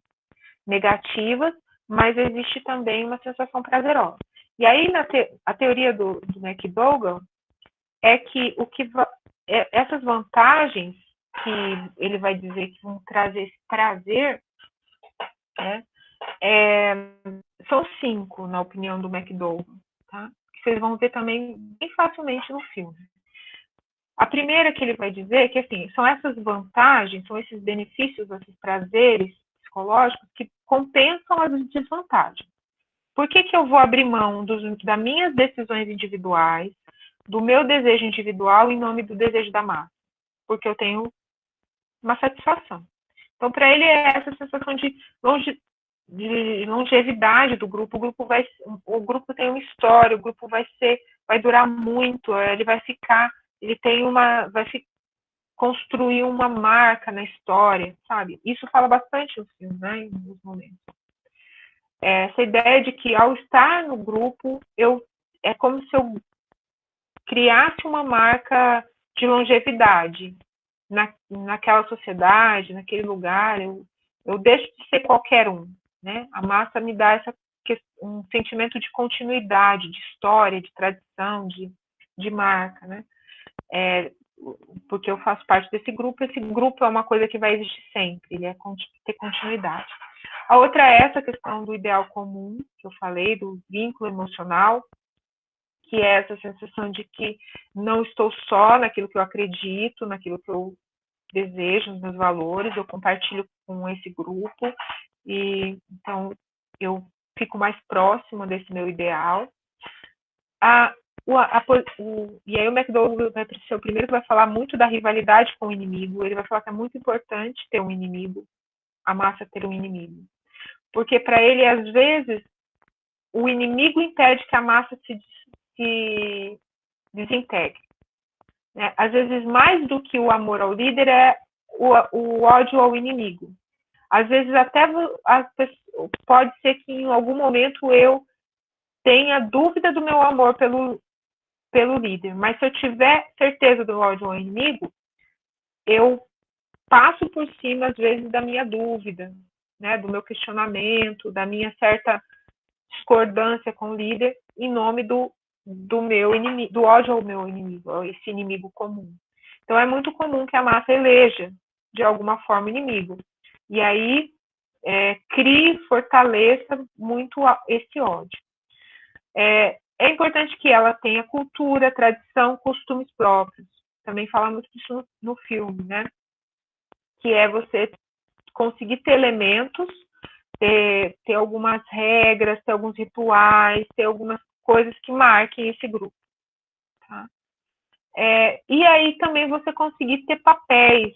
negativas, mas existe também uma sensação prazerosa. E aí, a teoria do McDougall é que essas vantagens que ele vai dizer que vão trazer esse prazer, né, são 5, na opinião do McDougall, tá? Que vocês vão ver também bem facilmente no filme. A primeira que ele vai dizer é que, assim, são essas vantagens, são esses benefícios, esses prazeres psicológicos que compensam as desvantagens. Por que eu vou abrir mão das minhas decisões individuais, do meu desejo individual em nome do desejo da massa? Porque eu tenho uma satisfação. Então, para ele, é essa sensação de longevidade do grupo. O grupo tem uma história, o grupo vai durar muito, ele vai construir uma marca na história, sabe? Isso fala bastante no filme, né, em alguns momentos. Essa ideia de que, ao estar no grupo, é como se eu criasse uma marca de longevidade naquela sociedade, naquele lugar. Eu deixo de ser qualquer um, né? A massa me dá um sentimento de continuidade, de história, de tradição, de marca, né? Porque eu faço parte desse grupo. Esse grupo é uma coisa que vai existir sempre, ele é ter continuidade. A outra é essa questão do ideal comum, que eu falei, do vínculo emocional, que é essa sensação de que não estou só naquilo que eu acredito, naquilo que eu desejo, nos meus valores, eu compartilho com esse grupo, e então eu fico mais próximo desse meu ideal. E aí o McDougall vai ser o primeiro que vai falar muito da rivalidade com o inimigo. Ele vai falar que é muito importante ter um inimigo, a massa ter um inimigo. Porque para ele, às vezes, o inimigo impede que a massa se desintegre. Né? Às vezes, mais do que o amor ao líder, é o ódio ao inimigo. Às vezes, até pode ser que em algum momento eu tenha dúvida do meu amor pelo líder, mas se eu tiver certeza do ódio ao inimigo, eu passo por cima, às vezes, da minha dúvida, né, do meu questionamento, da minha certa discordância com o líder, em nome do meu inimigo, do ódio ao meu inimigo, esse inimigo comum. Então, é muito comum que a massa eleja, de alguma forma, inimigo. E aí, crie, fortaleça muito esse ódio. É importante que ela tenha cultura, tradição, costumes próprios. Também fala muito disso no filme, né? Que é você conseguir ter elementos, ter algumas regras, ter alguns rituais, ter algumas coisas que marquem esse grupo. Tá? E aí também você conseguir ter papéis,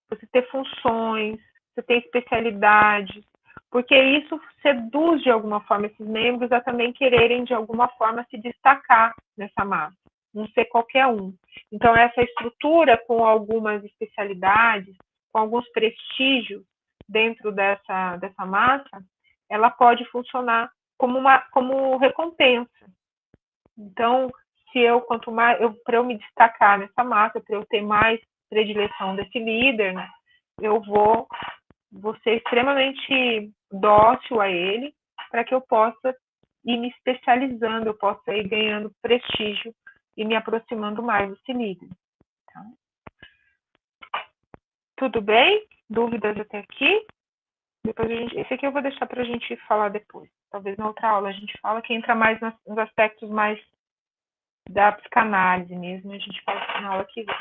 você ter funções, você ter especialidades, porque isso seduz de alguma forma esses membros a também quererem de alguma forma se destacar nessa massa, não ser qualquer um. Então essa estrutura com algumas especialidades, com alguns prestígios dentro dessa massa, ela pode funcionar como recompensa. Então, para eu me destacar nessa massa, para eu ter mais predileção desse líder, né, eu vou vou ser extremamente dócil a ele, para que eu possa ir me especializando, eu possa ir ganhando prestígio e me aproximando mais desse líder. Tá? Tudo bem? Dúvidas até aqui? Depois esse aqui eu vou deixar para a gente falar depois. Talvez na outra aula a gente fala, que entra mais nos aspectos mais da psicanálise mesmo, a gente fala na aula que vem.